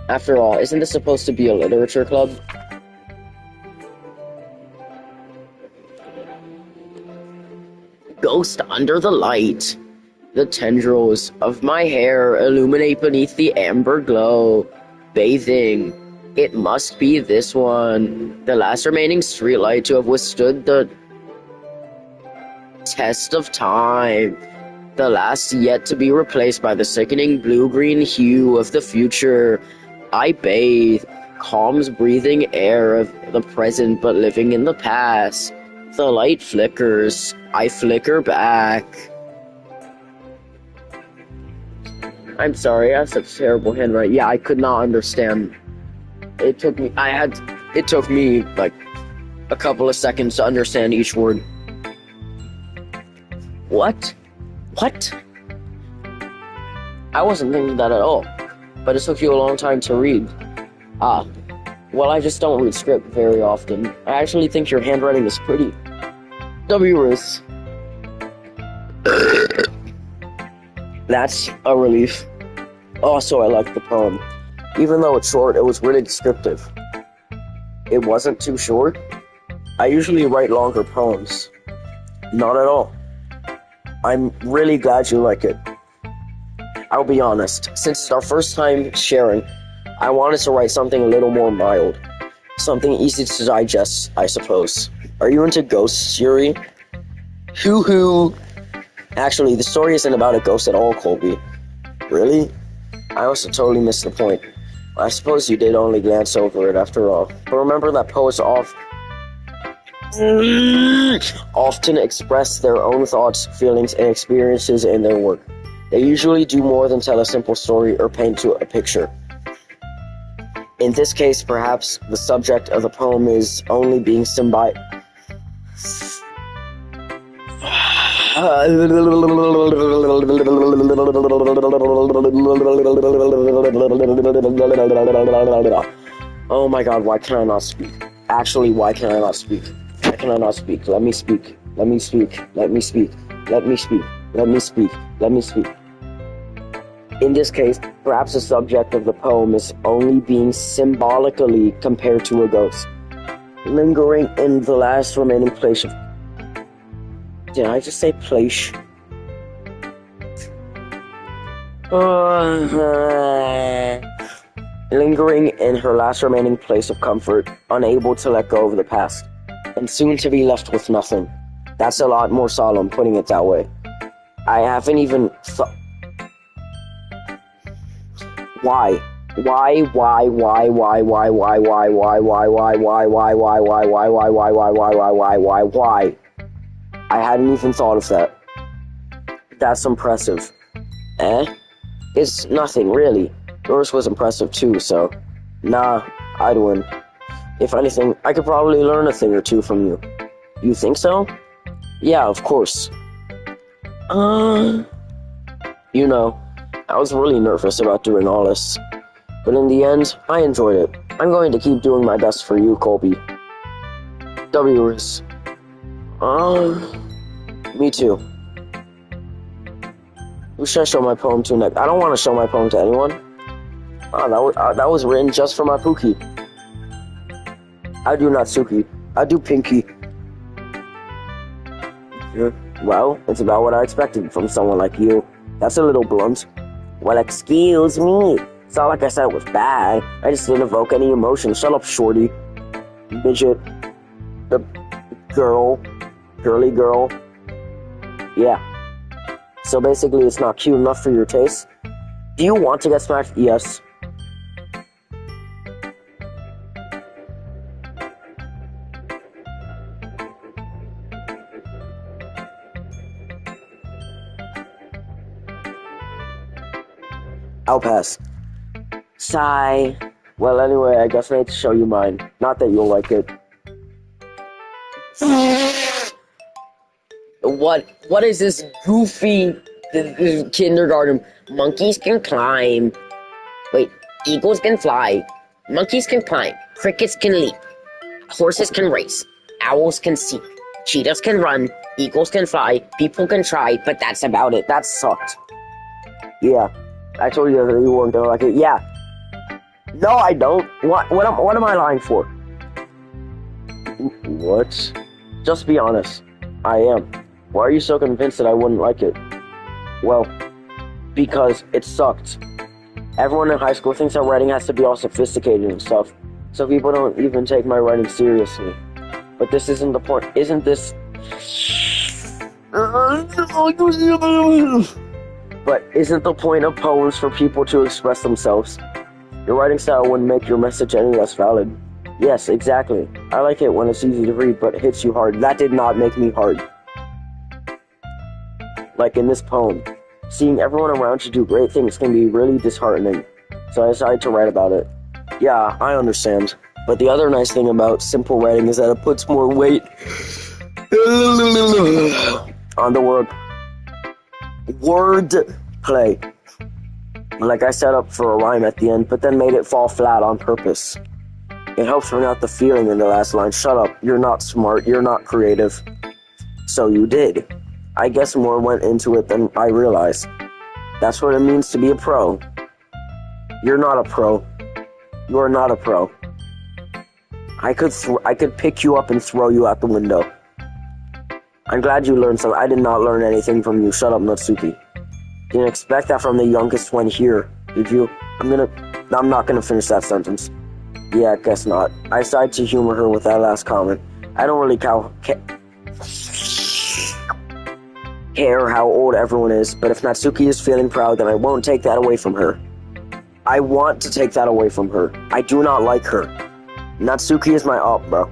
After all, isn't this supposed to be a literature club? Ghost under the light. The tendrils of my hair illuminate beneath the amber glow. Bathing. It must be this one. The last remaining streetlight to have withstood the test of time. The last yet to be replaced by the sickening blue-green hue of the future. I bathe. calms breathing air of the present but living in the past. The light flickers. I flicker back. I'm sorry, I have such terrible handwriting. Yeah, I could not understand. It took me like a couple of seconds to understand each word. What? What? I wasn't thinking that at all. But it took you a long time to read. Ah. Well, I just don't read script very often. I actually think your handwriting is pretty. W-Riz. That's a relief. Also, I like the poem. Even though it's short, it was really descriptive. It wasn't too short. I usually write longer poems. Not at all. I'm really glad you like it. I'll be honest, since it's our first time sharing, I wanted to write something a little more mild. Something easy to digest, I suppose. Are you into ghosts, Yuri? Hoo-hoo! Actually, the story isn't about a ghost at all, Colby. Really? I must have totally missed the point. I suppose you did only glance over it after all. But remember that poets often express their own thoughts, feelings, and experiences in their work. They usually do more than tell a simple story or paint a picture. In this case, perhaps the subject of the poem is only being symbolic. Oh my god, why can I not speak? Actually, why can I not speak? Why can I not speak? Let me speak. Let me speak. Let me speak. Let me speak. Let me speak. Let me speak. In this case, perhaps the subject of the poem is only being symbolically compared to a ghost, lingering in the last remaining place of... Did I just say place? Lingering in her last remaining place of comfort, unable to let go of the past, and soon to be left with nothing. That's a lot more solemn, putting it that way. I haven't even thought... Why? Why? I hadn't even thought of that. That's impressive. It's nothing, really. Yours was impressive too, so... Nah, I'd win. If anything, I could probably learn a thing or two from you. You think so? Yeah, of course. You know, I was really nervous about doing all this. But in the end, I enjoyed it. I'm going to keep doing my best for you, Colby. W-Riz. Me too. Who should I show my poem to next? I don't want to show my poem to anyone. That was written just for my Pookie. I do Natsuki. I do Pinky. Well, it's about what I expected from someone like you. That's a little blunt. Well, excuse me. It's not like I said it was bad. I just didn't evoke any emotion. Shut up, shorty. Midget. The girl. Girly girl. Yeah. So basically, it's not cute enough for your taste. Do you want to get smacked? Yes. I'll pass. Sigh. Well, anyway, I guess I need to show you mine. Not that you'll like it. What is this goofy kindergarten? Monkeys can climb. Wait, eagles can fly. Monkeys can climb. Crickets can leap. Horses can race. Owls can see. Cheetahs can run. Eagles can fly. People can try, but that's about it. That sucked. Yeah. I told you that you weren't gonna like it. Yeah. No, I don't. What am I lying for? What? Just be honest. I am. Why are you so convinced that I wouldn't like it? Well, because it sucked. Everyone in high school thinks that writing has to be all sophisticated and stuff, so people don't even take my writing seriously. But this isn't the point. Isn't this... But isn't the point of poems for people to express themselves? Your writing style wouldn't make your message any less valid. Yes, exactly. I like it when it's easy to read, but it hits you hard. That did not make me hard. Like in this poem, seeing everyone around you do great things can be really disheartening. So I decided to write about it. Yeah, I understand. But the other nice thing about simple writing is that it puts more weight on the word play. Like I set up for a rhyme at the end, but then made it fall flat on purpose. It helps bring out the feeling in the last line. Shut up, you're not smart, you're not creative. So you did. I guess more went into it than I realized. That's what it means to be a pro. You're not a pro. You are not a pro. I could pick you up and throw you out the window. I'm glad you learned something. I did not learn anything from you. Shut up, Natsuki. Didn't expect that from the youngest one here, did you? I'm not gonna finish that sentence. Yeah, I guess not. I decided to humor her with that last comment. I don't really care how old everyone is, but if Natsuki is feeling proud, then I won't take that away from her. I want to take that away from her. I do not like her. Natsuki is my op, bro.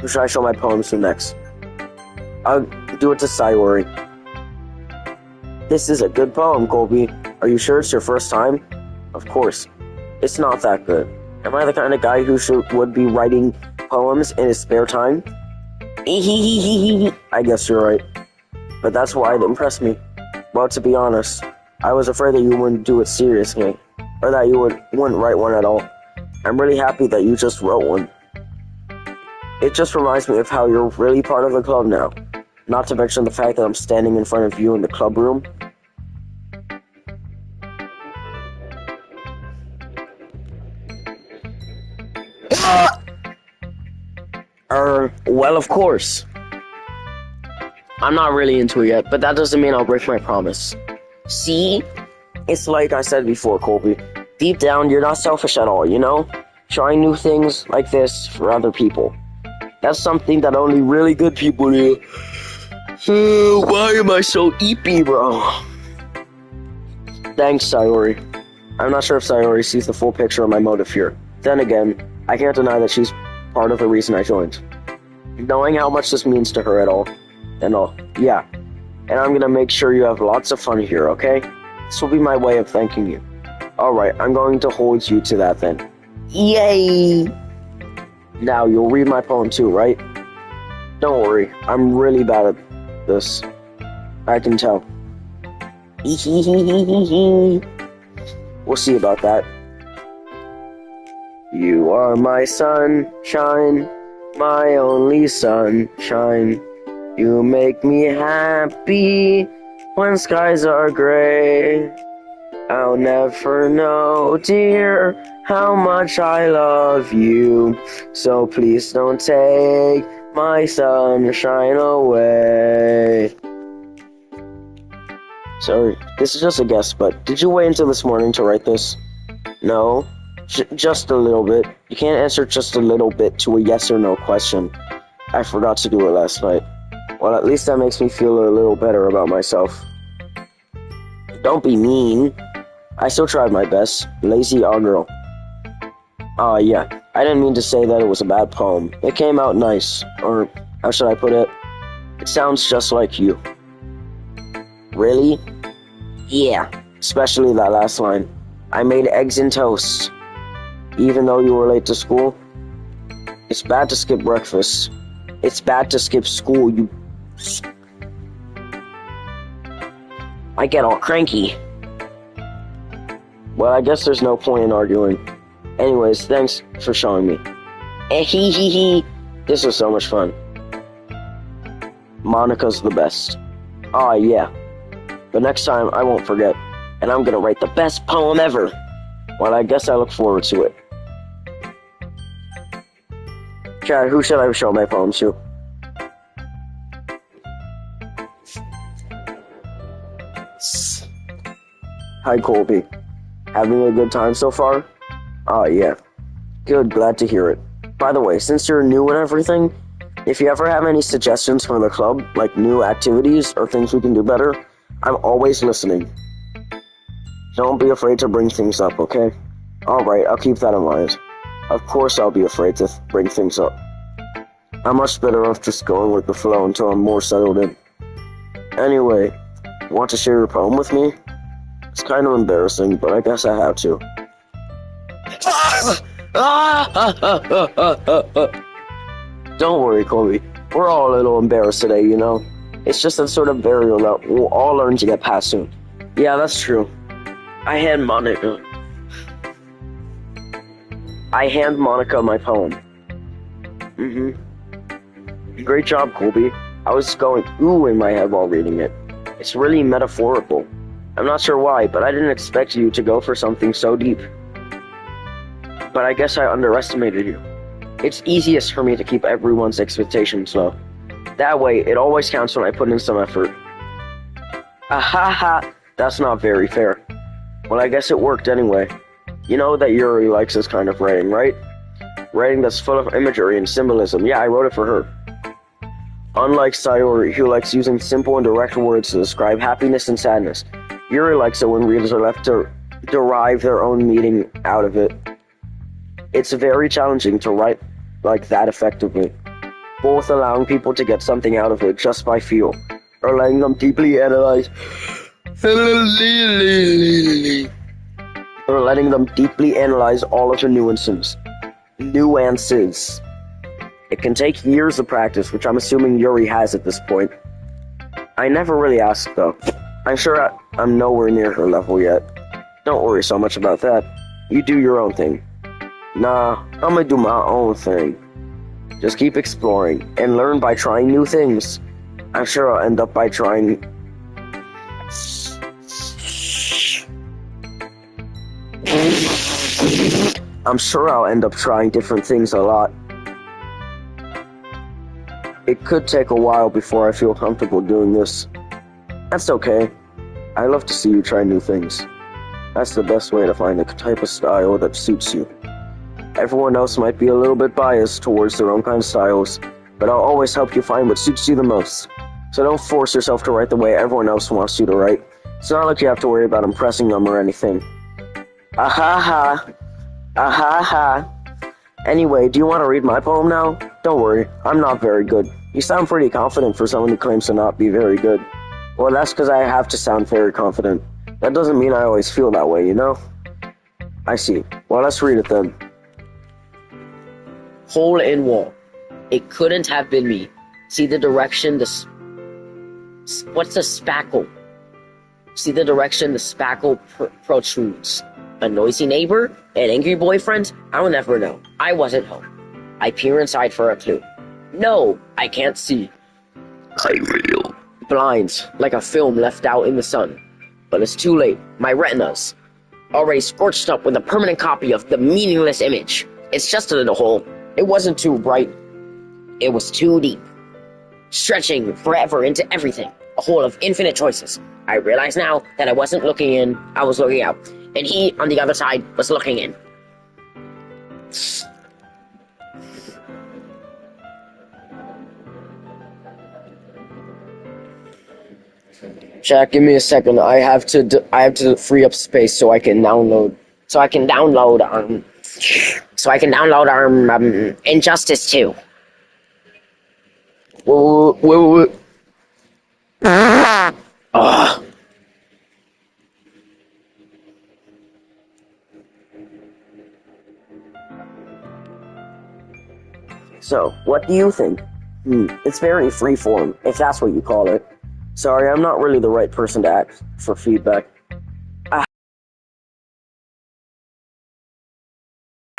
Who should I show my poems to next? I'll do it to Sayori. This is a good poem, Colby. Are you sure it's your first time? Of course. It's not that good. Am I the kind of guy who would be writing poems in his spare time? I guess you're right. But that's why it impressed me. Well, to be honest, I was afraid that you wouldn't do it seriously. Or that you wouldn't write one at all. I'm really happy that you just wrote one. It just reminds me of how you're really part of the club now. Not to mention the fact that I'm standing in front of you in the club room. Well, of course. I'm not really into it yet, but that doesn't mean I'll break my promise. See? It's like I said before, Colby. Deep down, you're not selfish at all, you know? Trying new things like this for other people. That's something that only really good people do. Why am I so eepy, bro? Thanks, Sayori. I'm not sure if Sayori sees the full picture of my motive here. Then again, I can't deny that she's part of the reason I joined. Knowing how much this means to her at all, and all, yeah. And I'm gonna make sure you have lots of fun here, okay? This will be my way of thanking you. Alright, I'm going to hold you to that then. Yay! Now, you'll read my poem too, right? Don't worry, I'm really bad at this. I can tell. We'll see about that. You are my sunshine, my only sunshine. You make me happy when skies are gray. I'll never know, dear, how much I love you. So please don't take my sunshine away. Sorry, this is just a guess, but did you wait until this morning to write this? No? Just a little bit. You can't answer just a little bit to a yes or no question. I forgot to do it last night. Well, at least that makes me feel a little better about myself. Don't be mean. I still tried my best. Lazy girl. Yeah. I didn't mean to say that it was a bad poem. It came out nice. Or, how should I put it? It sounds just like you. Really? Yeah. Especially that last line. I made eggs and toast. Even though you were late to school. It's bad to skip breakfast. It's bad to skip school, you... I get all cranky. Well, I guess there's no point in arguing. Anyways, thanks for showing me. This was so much fun. Monica's the best. Yeah. But next time, I won't forget. And I'm gonna write the best poem ever. Well, I guess I look forward to it. Chad, who should I show my poems to? Hi, Colby. Having a good time so far? Yeah. Good, glad to hear it. By the way, since you're new and everything, if you ever have any suggestions for the club, like new activities or things we can do better, I'm always listening. Don't be afraid to bring things up, okay? Alright, I'll keep that in mind. Of course I'll be afraid to bring things up. I'm much better off just going with the flow until I'm more settled in. Anyway, want to share your poem with me? It's kind of embarrassing, but I guess I have to. Don't worry, Colby. We're all a little embarrassed today, you know? It's just a sort of barrier that we'll all learn to get past soon. Yeah, that's true. I hand Monica my poem. Great job, Colby. I was going ooh in my head while reading it. It's really metaphorical. I'm not sure why, but I didn't expect you to go for something so deep. But I guess I underestimated you. It's easiest for me to keep everyone's expectations low. That way, it always counts when I put in some effort. Ahaha, that's not very fair. Well, I guess it worked anyway. You know that Yuri likes this kind of writing, right? Writing that's full of imagery and symbolism. Yeah, I wrote it for her. Unlike Sayori, who likes using simple and direct words to describe happiness and sadness, Yuri likes it when readers are left to derive their own meaning out of it. It's very challenging to write like that effectively, both allowing people to get something out of it just by feel, or letting them deeply analyze all of the nuances. It can take years of practice, which I'm assuming Yuri has at this point. I never really asked, though. I'm sure I'm nowhere near her level yet. Don't worry so much about that. You do your own thing. Nah, I'm gonna do my own thing. Just keep exploring, and learn by trying new things. I'm sure I'll end up by trying... I'm sure I'll end up trying different things a lot. It could take a while before I feel comfortable doing this. That's okay. I love to see you try new things. That's the best way to find the type of style that suits you. Everyone else might be a little bit biased towards their own kind of styles, but I'll always help you find what suits you the most. So don't force yourself to write the way everyone else wants you to write. It's not like you have to worry about impressing them or anything. Ahaha. Ahaha. Anyway, do you want to read my poem now? Don't worry, I'm not very good. You sound pretty confident for someone who claims to not be very good. Well, that's because I have to sound very confident. That doesn't mean I always feel that way, you know? I see. Well, let's read it then. Hole in wall. It couldn't have been me. See the direction what's the spackle? See the direction the spackle protrudes. A noisy neighbor? An angry boyfriend? I'll never know. I wasn't home. I peer inside for a clue. No, I can't see. I will. Blinds, like a film left out in the sun. But it's too late. My retina's already scorched up with a permanent copy of the meaningless image. It's just a little hole. It wasn't too bright. It was too deep. Stretching forever into everything. A hole of infinite choices. I realize now that I wasn't looking in, I was looking out. And he, on the other side, was looking in. Jack, give me a second. I have to free up space so I can download Injustice 2. Whoa. So, what do you think? It's very freeform, if that's what you call it. Sorry, I'm not really the right person to ask for feedback.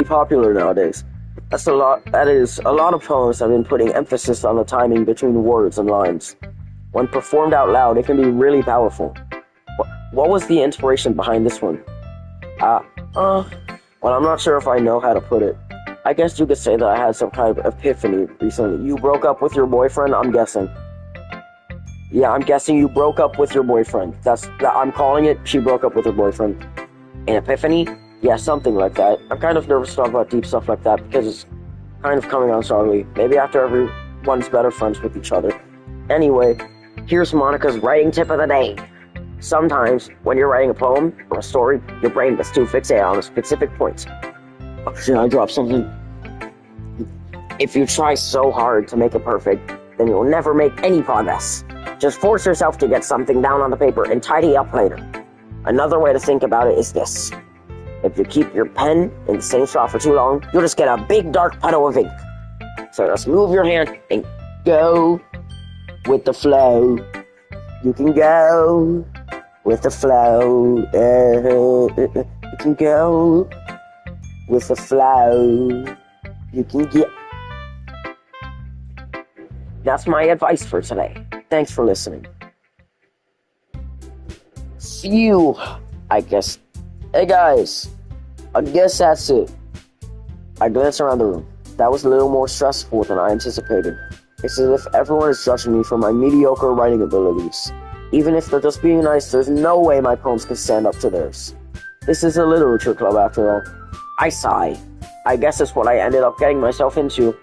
Popular nowadays. That is a lot of poems have been putting emphasis on the timing between words and lines. When performed out loud, it can be really powerful. What was the inspiration behind this one? Well, I'm not sure if I know how to put it. I guess you could say that I had some kind of epiphany recently. You broke up with your boyfriend, I'm guessing. Yeah, I'm guessing you broke up with your boyfriend. I'm calling it, she broke up with her boyfriend. An epiphany? Yeah, something like that. I'm kind of nervous to talk about deep stuff like that because it's kind of coming on strongly. Maybe after everyone's better friends with each other. Anyway, here's Monica's writing tip of the day. Sometimes, when you're writing a poem or a story, your brain gets too fixated on a specific point. Oh shit, I dropped something. If you try so hard to make it perfect, then you'll never make any progress. Just force yourself to get something down on the paper and tidy up later. Another way to think about it is this. If you keep your pen in the same spot for too long, you'll just get a big dark puddle of ink. So just move your hand and go with the flow. You can go with the flow. You can go with the flow. You can get... That's my advice for today. Thanks for listening. Phew, I guess. Hey guys, I guess that's it. I glanced around the room. That was a little more stressful than I anticipated. It's as if everyone is judging me for my mediocre writing abilities. Even if they're just being nice, there's no way my poems can stand up to theirs. This is a literature club after all. I sigh. I guess it's what I ended up getting myself into.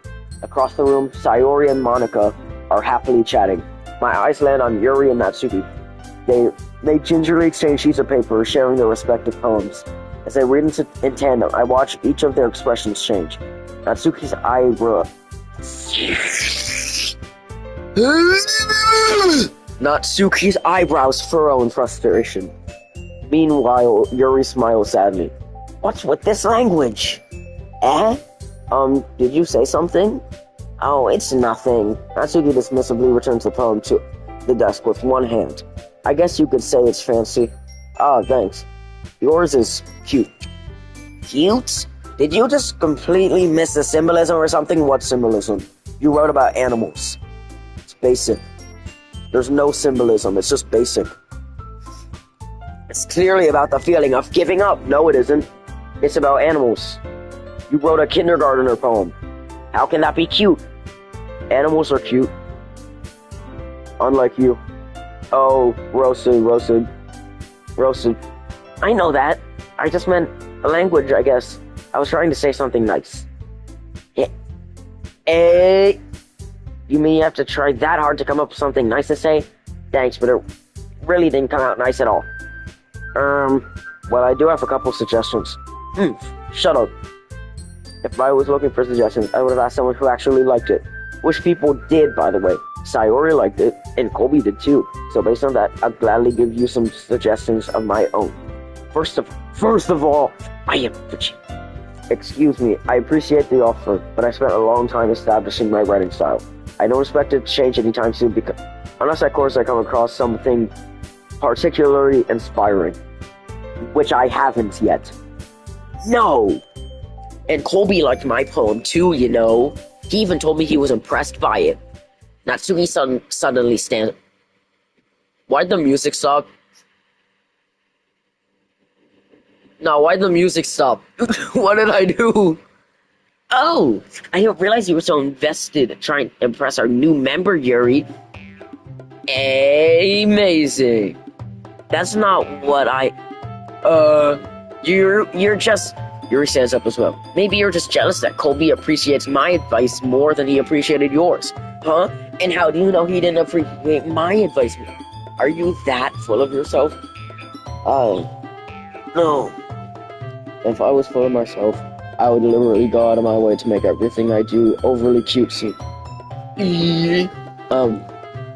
Across the room, Sayori and Monica are happily chatting. My eyes land on Yuri and Natsuki. They gingerly exchange sheets of paper, sharing their respective poems. As they read in tandem, I watch each of their expressions change. Natsuki's eyebrows furrow in frustration. Meanwhile, Yuri smiles sadly. What's with this language? Did you say something? Oh, it's nothing. Natsuki dismissively returns the poem to the desk with one hand. I guess you could say it's fancy. Ah, thanks. Yours is cute. Cute? Did you just completely miss the symbolism or something? What symbolism? You wrote about animals. It's basic. There's no symbolism, it's just basic. It's clearly about the feeling of giving up. No, it isn't. It's about animals. You wrote a kindergartner poem. How can that be cute? Animals are cute. Unlike you. Oh, roasted. I know that. I just meant a language, I guess. I was trying to say something nice. You mean you have to try that hard to come up with something nice to say? Thanks, but it really didn't come out nice at all. Well, I do have a couple suggestions. Shut up. If I was looking for suggestions, I would have asked someone who actually liked it. Which people did, by the way. Sayori liked it, and Colby did too. So based on that, I'll gladly give you some suggestions of my own. First of all, I am bitchy. Excuse me, I appreciate the offer, but I spent a long time establishing my writing style. I don't expect it to change anytime soon, because unless of course I come across something particularly inspiring. Which I haven't yet. No! And Colby liked my poem too, you know. He even told me he was impressed by it. Natsuki suddenly stands... Why'd the music stop? No, why'd the music stop? What did I do? Oh, I didn't realize you were so invested trying to impress our new member, Yuri. Amazing. That's not what you're just... Yuri stands up as well. Maybe you're just jealous that Colby appreciates my advice more than he appreciated yours. Huh? And how do you know he didn't appreciate my advice more? Are you that full of yourself? No. If I was full of myself, I would deliberately go out of my way to make everything I do overly cutesy.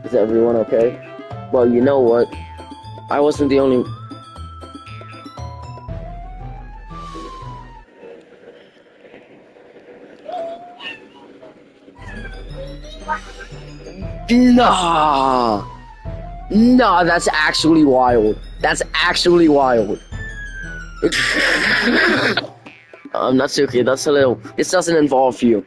Is everyone okay? Well, you know what? I wasn't the only... Nah, that's actually wild. Natsuki, that's a little... This doesn't involve you.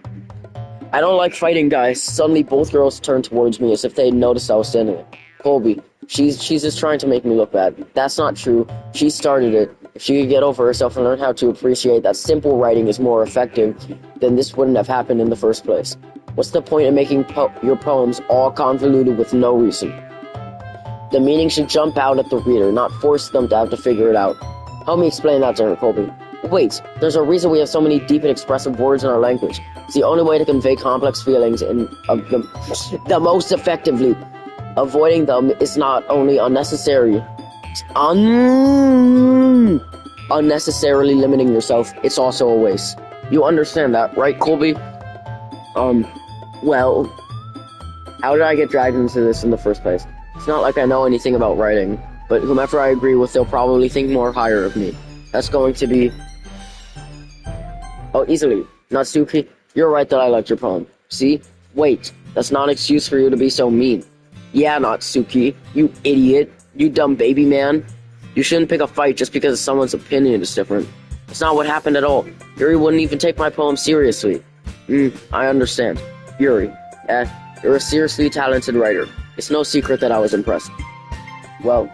I don't like fighting, guys. Suddenly, both girls turned towards me as if they noticed I was standing there. Colby, she's just trying to make me look bad. That's not true. She started it. If she could get over herself and learn how to appreciate that simple writing is more effective, then this wouldn't have happened in the first place. What's the point in making your poems all convoluted with no reason? The meaning should jump out at the reader, not force them to have to figure it out. Help me explain that to her, Colby. Wait, there's a reason we have so many deep and expressive words in our language. It's the only way to convey complex feelings the most effectively. Avoiding them is not only unnecessary, Unnecessarily limiting yourself, it's also a waste. You understand that, right, Colby? Well, how did I get dragged into this in the first place? It's not like I know anything about writing, but whomever I agree with, they'll probably think more higher of me. That's going to be... Oh, easily. Natsuki, you're right that I liked your poem. See? Wait, that's not an excuse for you to be so mean. Yeah, Natsuki, you idiot. You dumb baby man. You shouldn't pick a fight just because someone's opinion is different. It's not what happened at all. Yuri wouldn't even take my poem seriously. I understand. Yuri, you're a seriously talented writer. It's no secret that I was impressed. Well,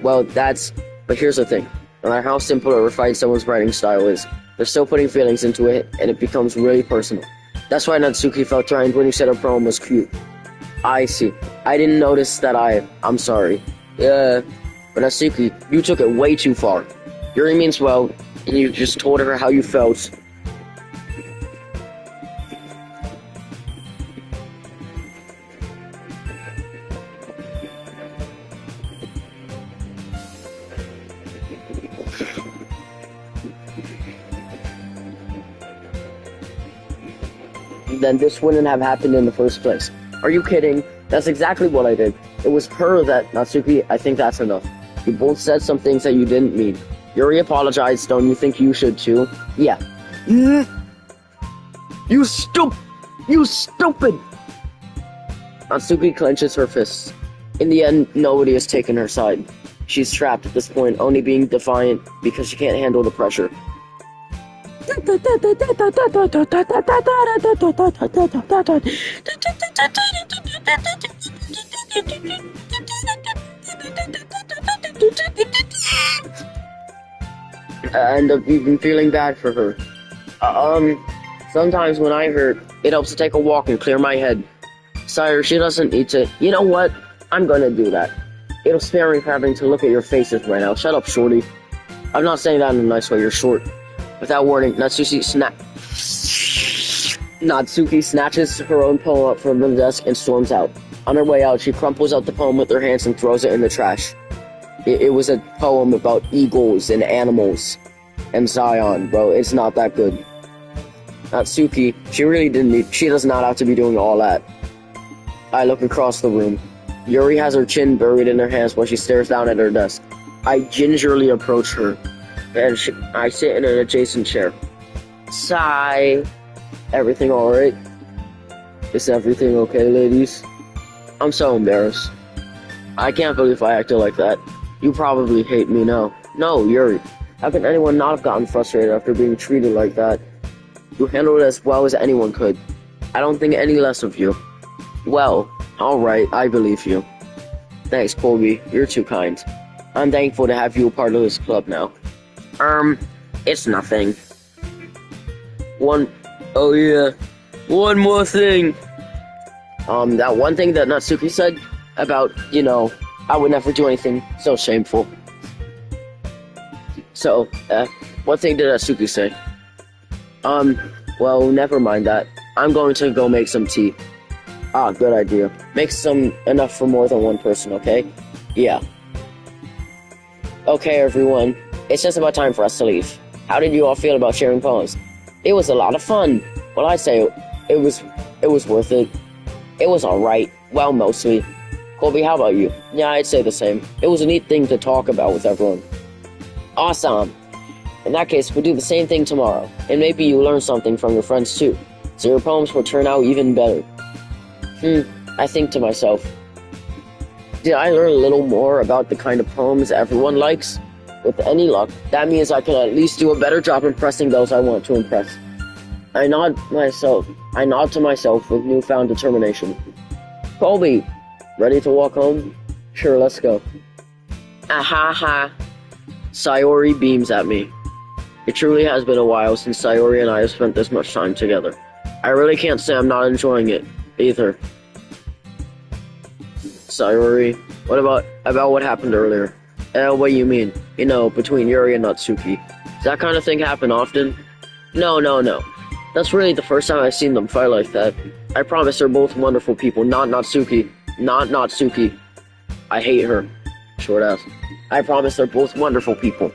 but here's the thing. No matter how simple or refined someone's writing style is, they're still putting feelings into it, and it becomes really personal. That's why Natsuki felt drained when you said her poem was cute. I see. I didn't notice that I'm sorry. But Natsuki, you took it way too far. Yuri means well, and you just told her how you felt. Then this wouldn't have happened in the first place. Are you kidding? That's exactly what I did. It was her that... Natsuki, I think that's enough. You both said some things that you didn't mean. Yuri apologized, don't you think you should too? Yeah. You stupid! Natsuki clenches her fists. In the end, nobody has taken her side. She's trapped at this point, only being defiant because she can't handle the pressure. I end up even feeling bad for her. Sometimes when I hurt, it helps to take a walk and clear my head. Sire, she doesn't need to... You know what? I'm gonna do that. It'll spare me from having to look at your faces right now. Shut up, shorty. I'm not saying that in a nice way, you're short. Without warning, Natsuki snatches her own poem up from the desk and storms out. On her way out, she crumples out the poem with her hands and throws it in the trash. It was a poem about eagles and animals. And Zion, bro, it's not that good. Natsuki, she does not have to be doing all that. I look across the room. Yuri has her chin buried in her hands while she stares down at her desk. I gingerly approach her, and I sit in an adjacent chair. Sigh. Everything alright? Is everything okay, ladies? I'm so embarrassed. I can't believe I acted like that. You probably hate me now. No, Yuri. How can anyone not have gotten frustrated after being treated like that? You handled it as well as anyone could. I don't think any less of you. Well, alright, I believe you. Thanks, Colby. You're too kind. I'm thankful to have you a part of this club now. It's nothing. One more thing. That one thing that Natsuki said about, I would never do anything so shameful. So, what thing did Natsuki say? Well, never mind that. I'm going to go make some tea. Ah, good idea. Make some enough for more than one person, okay? Yeah. Okay, everyone. It's just about time for us to leave. How did you all feel about sharing poems? It was a lot of fun. Well, I'd say it was worth it. It was alright. Well, mostly. Colby, how about you? Yeah, I'd say the same. It was a neat thing to talk about with everyone. Awesome. In that case, we'll do the same thing tomorrow. And maybe you learn something from your friends too. So your poems will turn out even better. I think to myself, did I learn a little more about the kind of poems everyone likes? With any luck, that means I can at least do a better job impressing those I want to impress. I nod to myself with newfound determination. Colby, ready to walk home? Sure, let's go. Ahaha. Sayori beams at me. It truly has been a while since Sayori and I have spent this much time together. I really can't say I'm not enjoying it, either. Sayori, what about what happened earlier? What do you mean? Between Yuri and Natsuki. Does that kind of thing happen often? No. That's really the first time I've seen them fight like that. I promise they're both wonderful people, not Natsuki. Not Natsuki. I hate her. Short ass. I promise they're both wonderful people.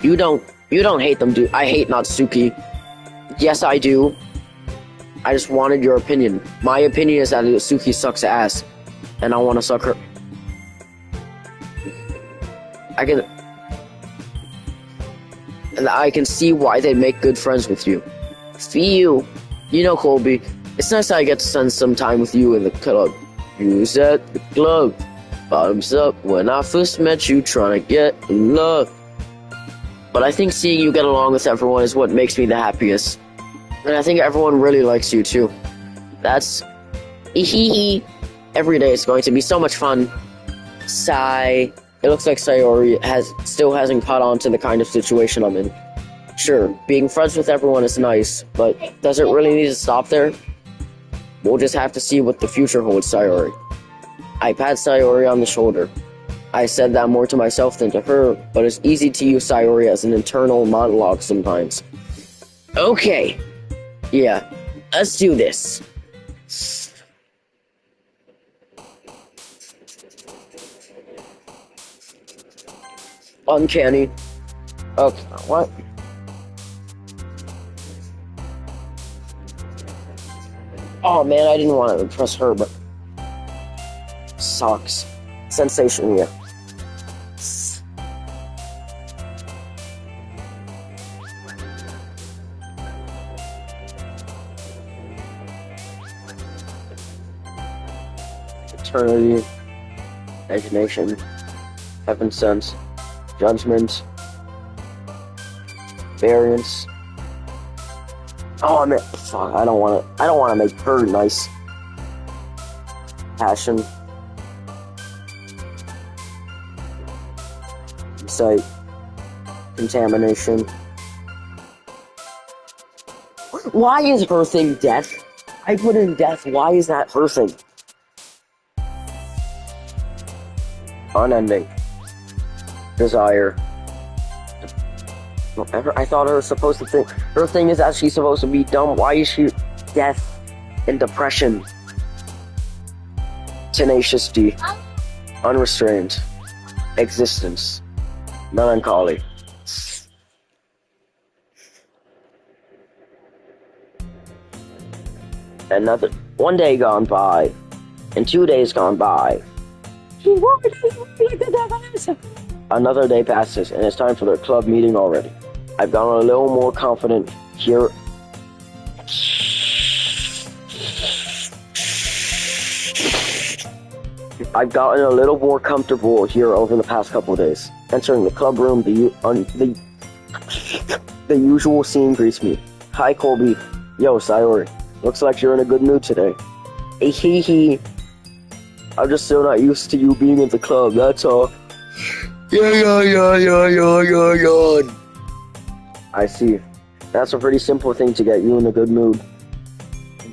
You don't hate them, do? I hate Natsuki. Yes, I do. I just wanted your opinion. My opinion is that Natsuki sucks ass, and I want to suck her. And I can see why they make good friends with you. You know, Colby, it's nice that I get to spend some time with you in the club. You was at the club, bottoms up, when I first met you, trying to get love. But I think seeing you get along with everyone is what makes me the happiest. And I think everyone really likes you too. That's every day is going to be so much fun. Sigh. It looks like Sayori still hasn't caught on to the kind of situation I'm in. Sure, being friends with everyone is nice, but does it really need to stop there? We'll just have to see what the future holds, Sayori. I pat Sayori on the shoulder. I said that more to myself than to her, but it's easy to use Sayori as an internal monologue sometimes. Okay. Yeah, let's do this. Uncanny. Okay, what? Oh man, I didn't want to impress her, but sucks. Sensation, yeah. Eternity, imagination, heaven sense, judgment, variance. Oh man, fuck! I don't want to make her nice. Passion, insight, contamination. Why is her thing death? I put in death. Why is that her thing? Unending. Desire. I thought her was supposed to think. Her thing is actually supposed to be dumb. Why is she death and depression? Tenacity. Unrestrained. Existence. Melancholy. One day gone by, and 2 days gone by. Another day passes, and it's time for their club meeting already. I've gotten a little more confident here. I've gotten a little more comfortable here over the past couple of days. Entering the club room, the usual scene greets me. Hi, Colby. Yo, Sayori. Looks like you're in a good mood today. Hee. I'm just still not used to you being at the club, that's all. Yeah. I see. That's a pretty simple thing to get you in a good mood.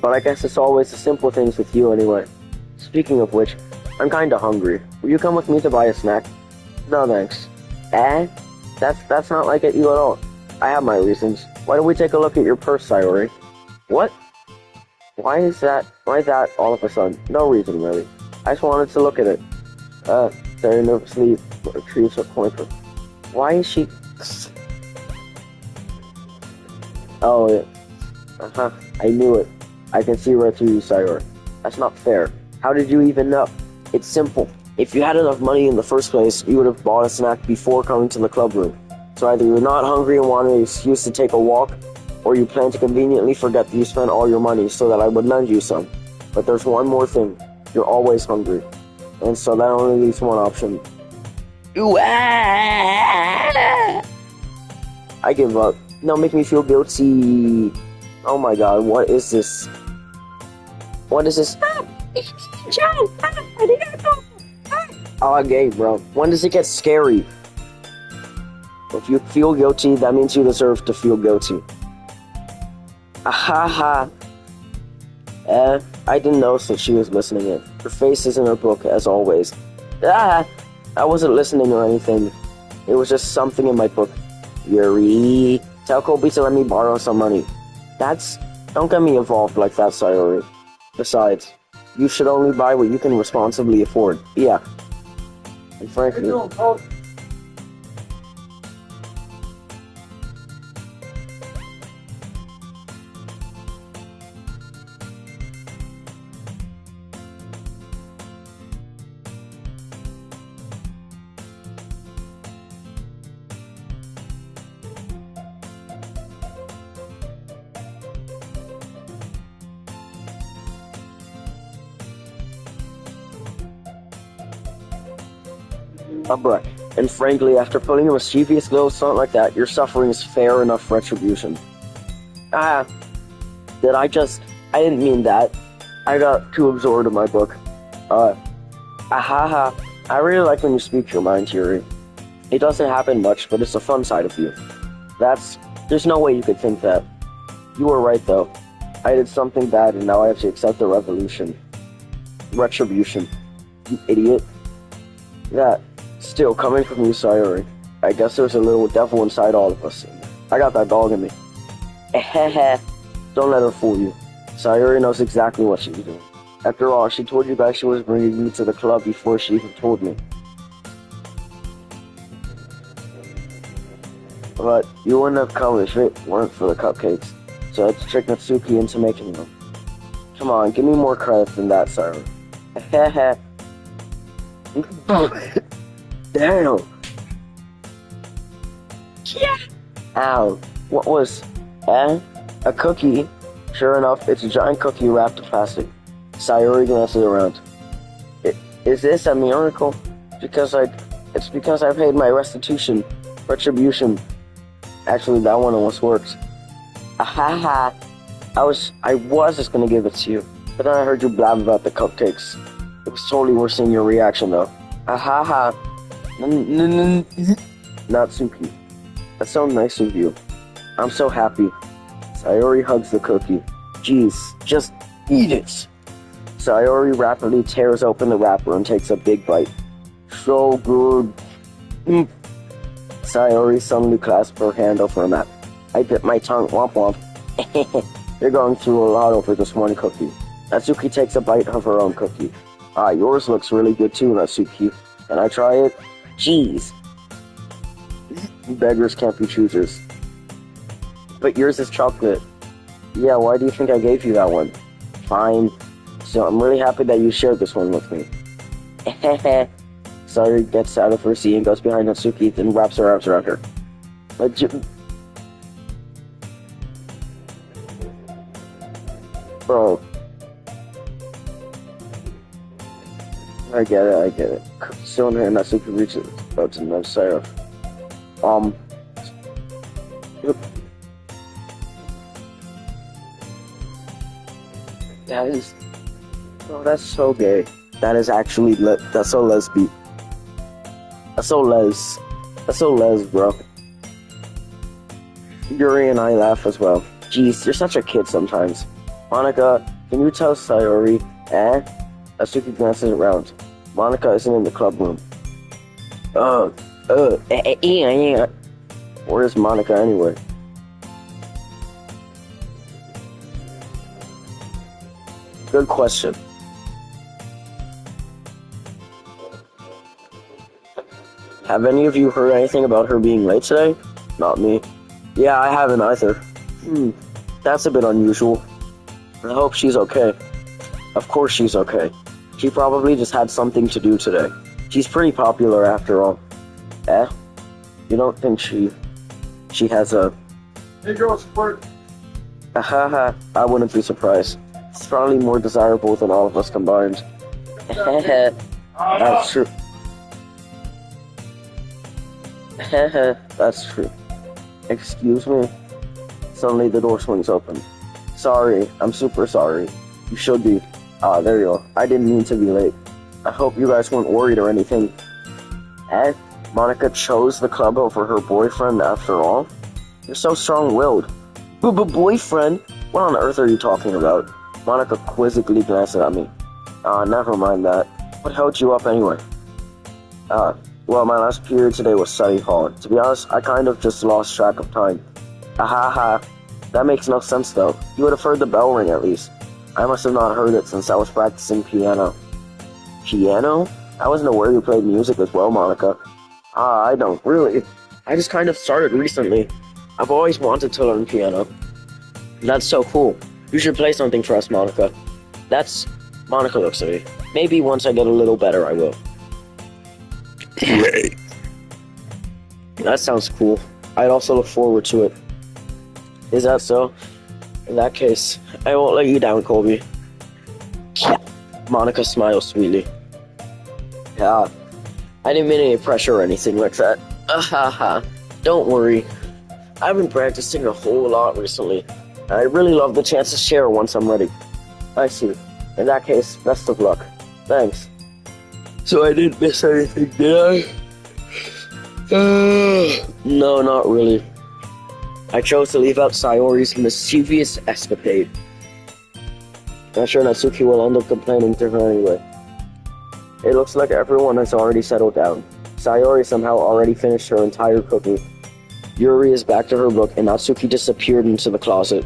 But I guess it's always the simple things with you anyway. Speaking of which, I'm kinda hungry. Will you come with me to buy a snack? No thanks. That's not like you at all. I have my reasons. Why don't we take a look at your purse, Sayori? What? Why is that all of a sudden? No reason, really. I just wanted to look at it. Very nervously retrieves her pointer. Why is she... Oh, yeah. I knew it. I can see right through you, Sayori. That's not fair. How did you even know? It's simple. If you had enough money in the first place, you would have bought a snack before coming to the club room. So either you're not hungry and want an excuse to take a walk, or you plan to conveniently forget that you spent all your money so that I would lend you some. But there's one more thing. You're always hungry. And so that only leaves one option. I give up. No, make me feel guilty. Oh my god, what is this? What is this? Oh, gay, bro. When does it get scary? If you feel guilty, that means you deserve to feel guilty. Ahaha. I didn't notice that she was listening in. Her face is in her book, as always. I wasn't listening or anything. It was just something in my book. Yuri, tell Colby to let me borrow some money. Don't get me involved like that, Sayori. Besides, you should only buy what you can responsibly afford. Yeah. And frankly, bruh. And frankly, after putting a mischievous little stunt like that, your suffering is fair enough retribution. Ah, I didn't mean that. I got too absorbed in my book. Ahaha. I really like when you speak your mind, Yuri. It doesn't happen much, but it's a fun side of you. There's no way you could think that. You were right, though. I did something bad, and now I have to accept the retribution. You idiot. Still, coming from you, Sayori, I guess there's a little devil inside all of us. I got that dog in me. Don't let her fool you. Sayori knows exactly what she's doing. After all, she told you guys she was bringing you to the club before she even told me. But you wouldn't have come if it weren't for the cupcakes, so let's trick Natsuki into making them. Come on, give me more credit than that, Sayori. Damn! Yeah. Ow. What was... A cookie? Sure enough, it's a giant cookie wrapped in plastic. Sayori glances around. Is this a miracle? It's because I paid my retribution. Actually, that one almost works. Ahaha. I was just gonna give it to you, but then I heard you blab about the cupcakes. It was totally worth seeing your reaction, though. Ahaha. Natsuki. That's so nice of you. I'm so happy. Sayori hugs the cookie. Jeez, just eat it. Sayori rapidly tears open the wrapper and takes a big bite. So good. Sayori suddenly clasps her hand over her mouth. I bit my tongue. Womp womp. You're going through a lot over this one cookie. Natsuki takes a bite of her own cookie. Yours looks really good too, Natsuki. Can I try it? Jeez. Beggars can't be choosers. But yours is chocolate. Yeah, why do you think I gave you that one? Fine. So I'm really happy that you shared this one with me. Sayori gets out of her seat and goes behind Natsuki, then wraps her arms around her. Bro. I get it. Still in her, Natsuki reaches out to nudge Sayori. That is... Oh, that's so gay. That is actually... That's so lesbian. That's so les, bro. Yuri and I laugh as well. Jeez, you're such a kid sometimes. Monica, can you tell Sayori, Natsuki glances around. Monica isn't in the club room. Where's Monica anyway? Good question. Have any of you heard anything about her being late today? Not me. Yeah, I haven't either. That's a bit unusual. I hope she's okay. Of course she's okay. She probably just had something to do today. She's pretty popular after all. You don't think she has a... Hey girls, squirt. Ahaha, I wouldn't be surprised. It's probably more desirable than all of us combined. That's true. That's true. Excuse me? Suddenly the door swings open. Sorry, I'm super sorry. You should be. There you go. I didn't mean to be late. I hope you guys weren't worried or anything. Monica chose the club over her boyfriend after all? You're so strong-willed. Boyfriend? What on earth are you talking about? Monica quizzically glanced at me. Never mind that. What held you up anyway? Well, my last period today was study hall. To be honest, I kind of just lost track of time. Ahaha. That makes no sense though. You would have heard the bell ring at least. I must have not heard it since I was practicing piano. Piano? I wasn't aware you played music as well, Monica. I don't, really. I just kind of started recently. I've always wanted to learn piano. That's so cool. You should play something for us, Monica. Monica looks at me. Maybe once I get a little better, I will. That sounds cool. I'd also look forward to it. Is that so? In that case, I won't let you down, Colby. Monica smiles sweetly. Yeah, I didn't mean any pressure or anything like that. Don't worry. I've been practicing a whole lot recently. I'd really love the chance to share once I'm ready. I see. In that case, best of luck. Thanks. So I didn't miss anything, did I? No, not really. I chose to leave out Sayori's mischievous escapade. I'm sure Natsuki will end up complaining to her anyway. It looks like everyone has already settled down. Sayori somehow already finished her entire cooking. Yuri is back to her book, and Natsuki disappeared into the closet.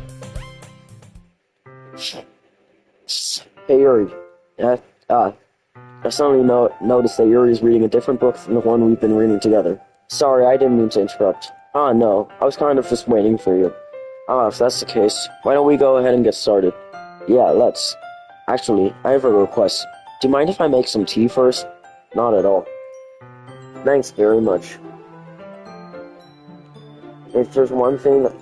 Hey Yuri. I suddenly noticed that Yuri is reading a different book from the one we've been reading together. Sorry, I didn't mean to interrupt. No, I was kind of just waiting for you. If that's the case, why don't we go ahead and get started? Yeah, let's. Actually, I have a request. Do you mind if I make some tea first? Not at all. Thanks very much. If there's one thing that...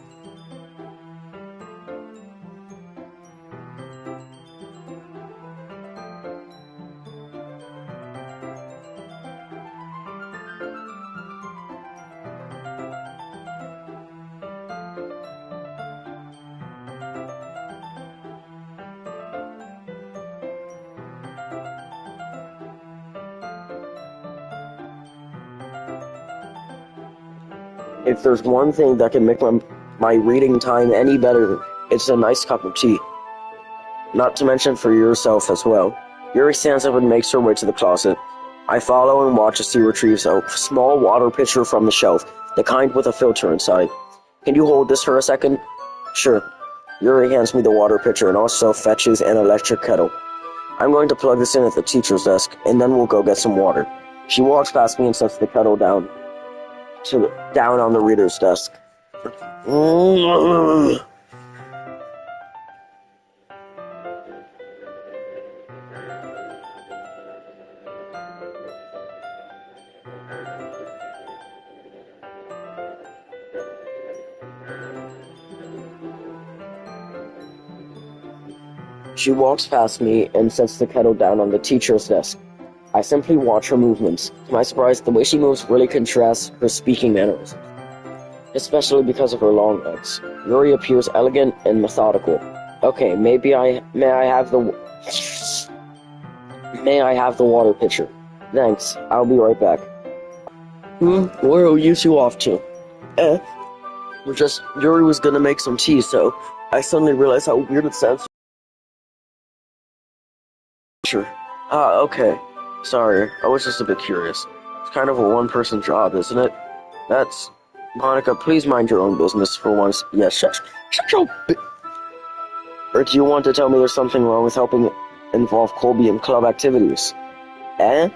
If there's one thing that can make my reading time any better, it's a nice cup of tea. Not to mention for yourself as well. Yuri stands up and makes her way to the closet. I follow and watch as she retrieves a small water pitcher from the shelf, the kind with a filter inside. Can you hold this for a second? Sure. Yuri hands me the water pitcher and also fetches an electric kettle. I'm going to plug this in at the teacher's desk, and then we'll go get some water. She walks past me and sets the kettle down on the reader's desk. She walks past me and sets the kettle down on the teacher's desk. I simply watch her movements. To my surprise, the way she moves really contrasts her speaking mannerisms, especially because of her long legs. Yuri appears elegant and methodical. Okay, may I have the water pitcher? Thanks, I'll be right back. Where are you two off to? Yuri was gonna make some tea, so I suddenly realized how weird it sounds. Sure. Okay. Sorry, I was just a bit curious. It's kind of a one-person job, isn't it? That's... Monica, please mind your own business for once. Yes, shut your Or do you want to tell me there's something wrong with helping involve Colby in club activities? My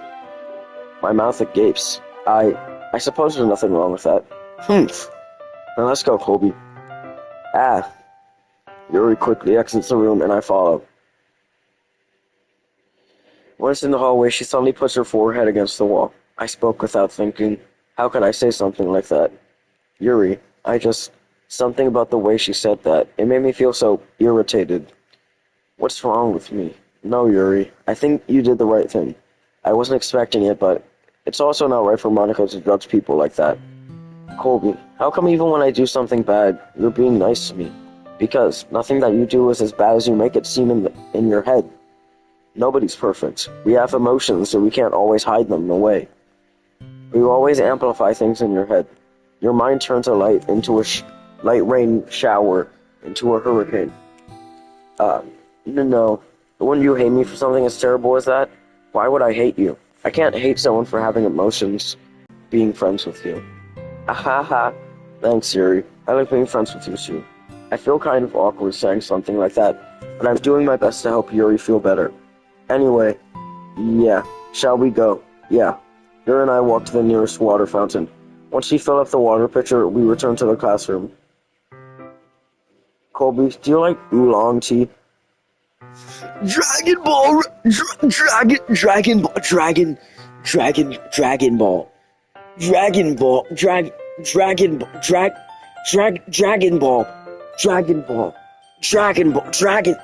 mouth gapes. I suppose there's nothing wrong with that. Now let's go, Colby. Yuri quickly exits the room and I follow. Once in the hallway, she suddenly puts her forehead against the wall. I spoke without thinking. How could I say something like that? Yuri, something about the way she said that. It made me feel so irritated. What's wrong with me? No, Yuri. I think you did the right thing. I wasn't expecting it, but it's also not right for Monica to judge people like that. Colby, how come even when I do something bad, you're being nice to me? Because nothing that you do is as bad as you make it seem in your head. Nobody's perfect. We have emotions, so we can't always hide them away. You always amplify things in your head. Your mind turns a light into a light rain shower into a hurricane. No. Wouldn't you hate me for something as terrible as that? Why would I hate you? I can't hate someone for having emotions. Being friends with you. Thanks, Yuri. I like being friends with you too. I feel kind of awkward saying something like that, but I'm doing my best to help Yuri feel better. Anyway, yeah, shall we go? Yeah. Her and I walked to the nearest water fountain. Once she filled up the water pitcher, we returned to the classroom. Colby, do you like oolong tea? Dragon Ball, Dragon Ball, Dragon Ball, Dragon Ball, Dragon Ball, Dragon Ball, Dragon Ball, Dragon Ball, Dragon Ball, Dragon.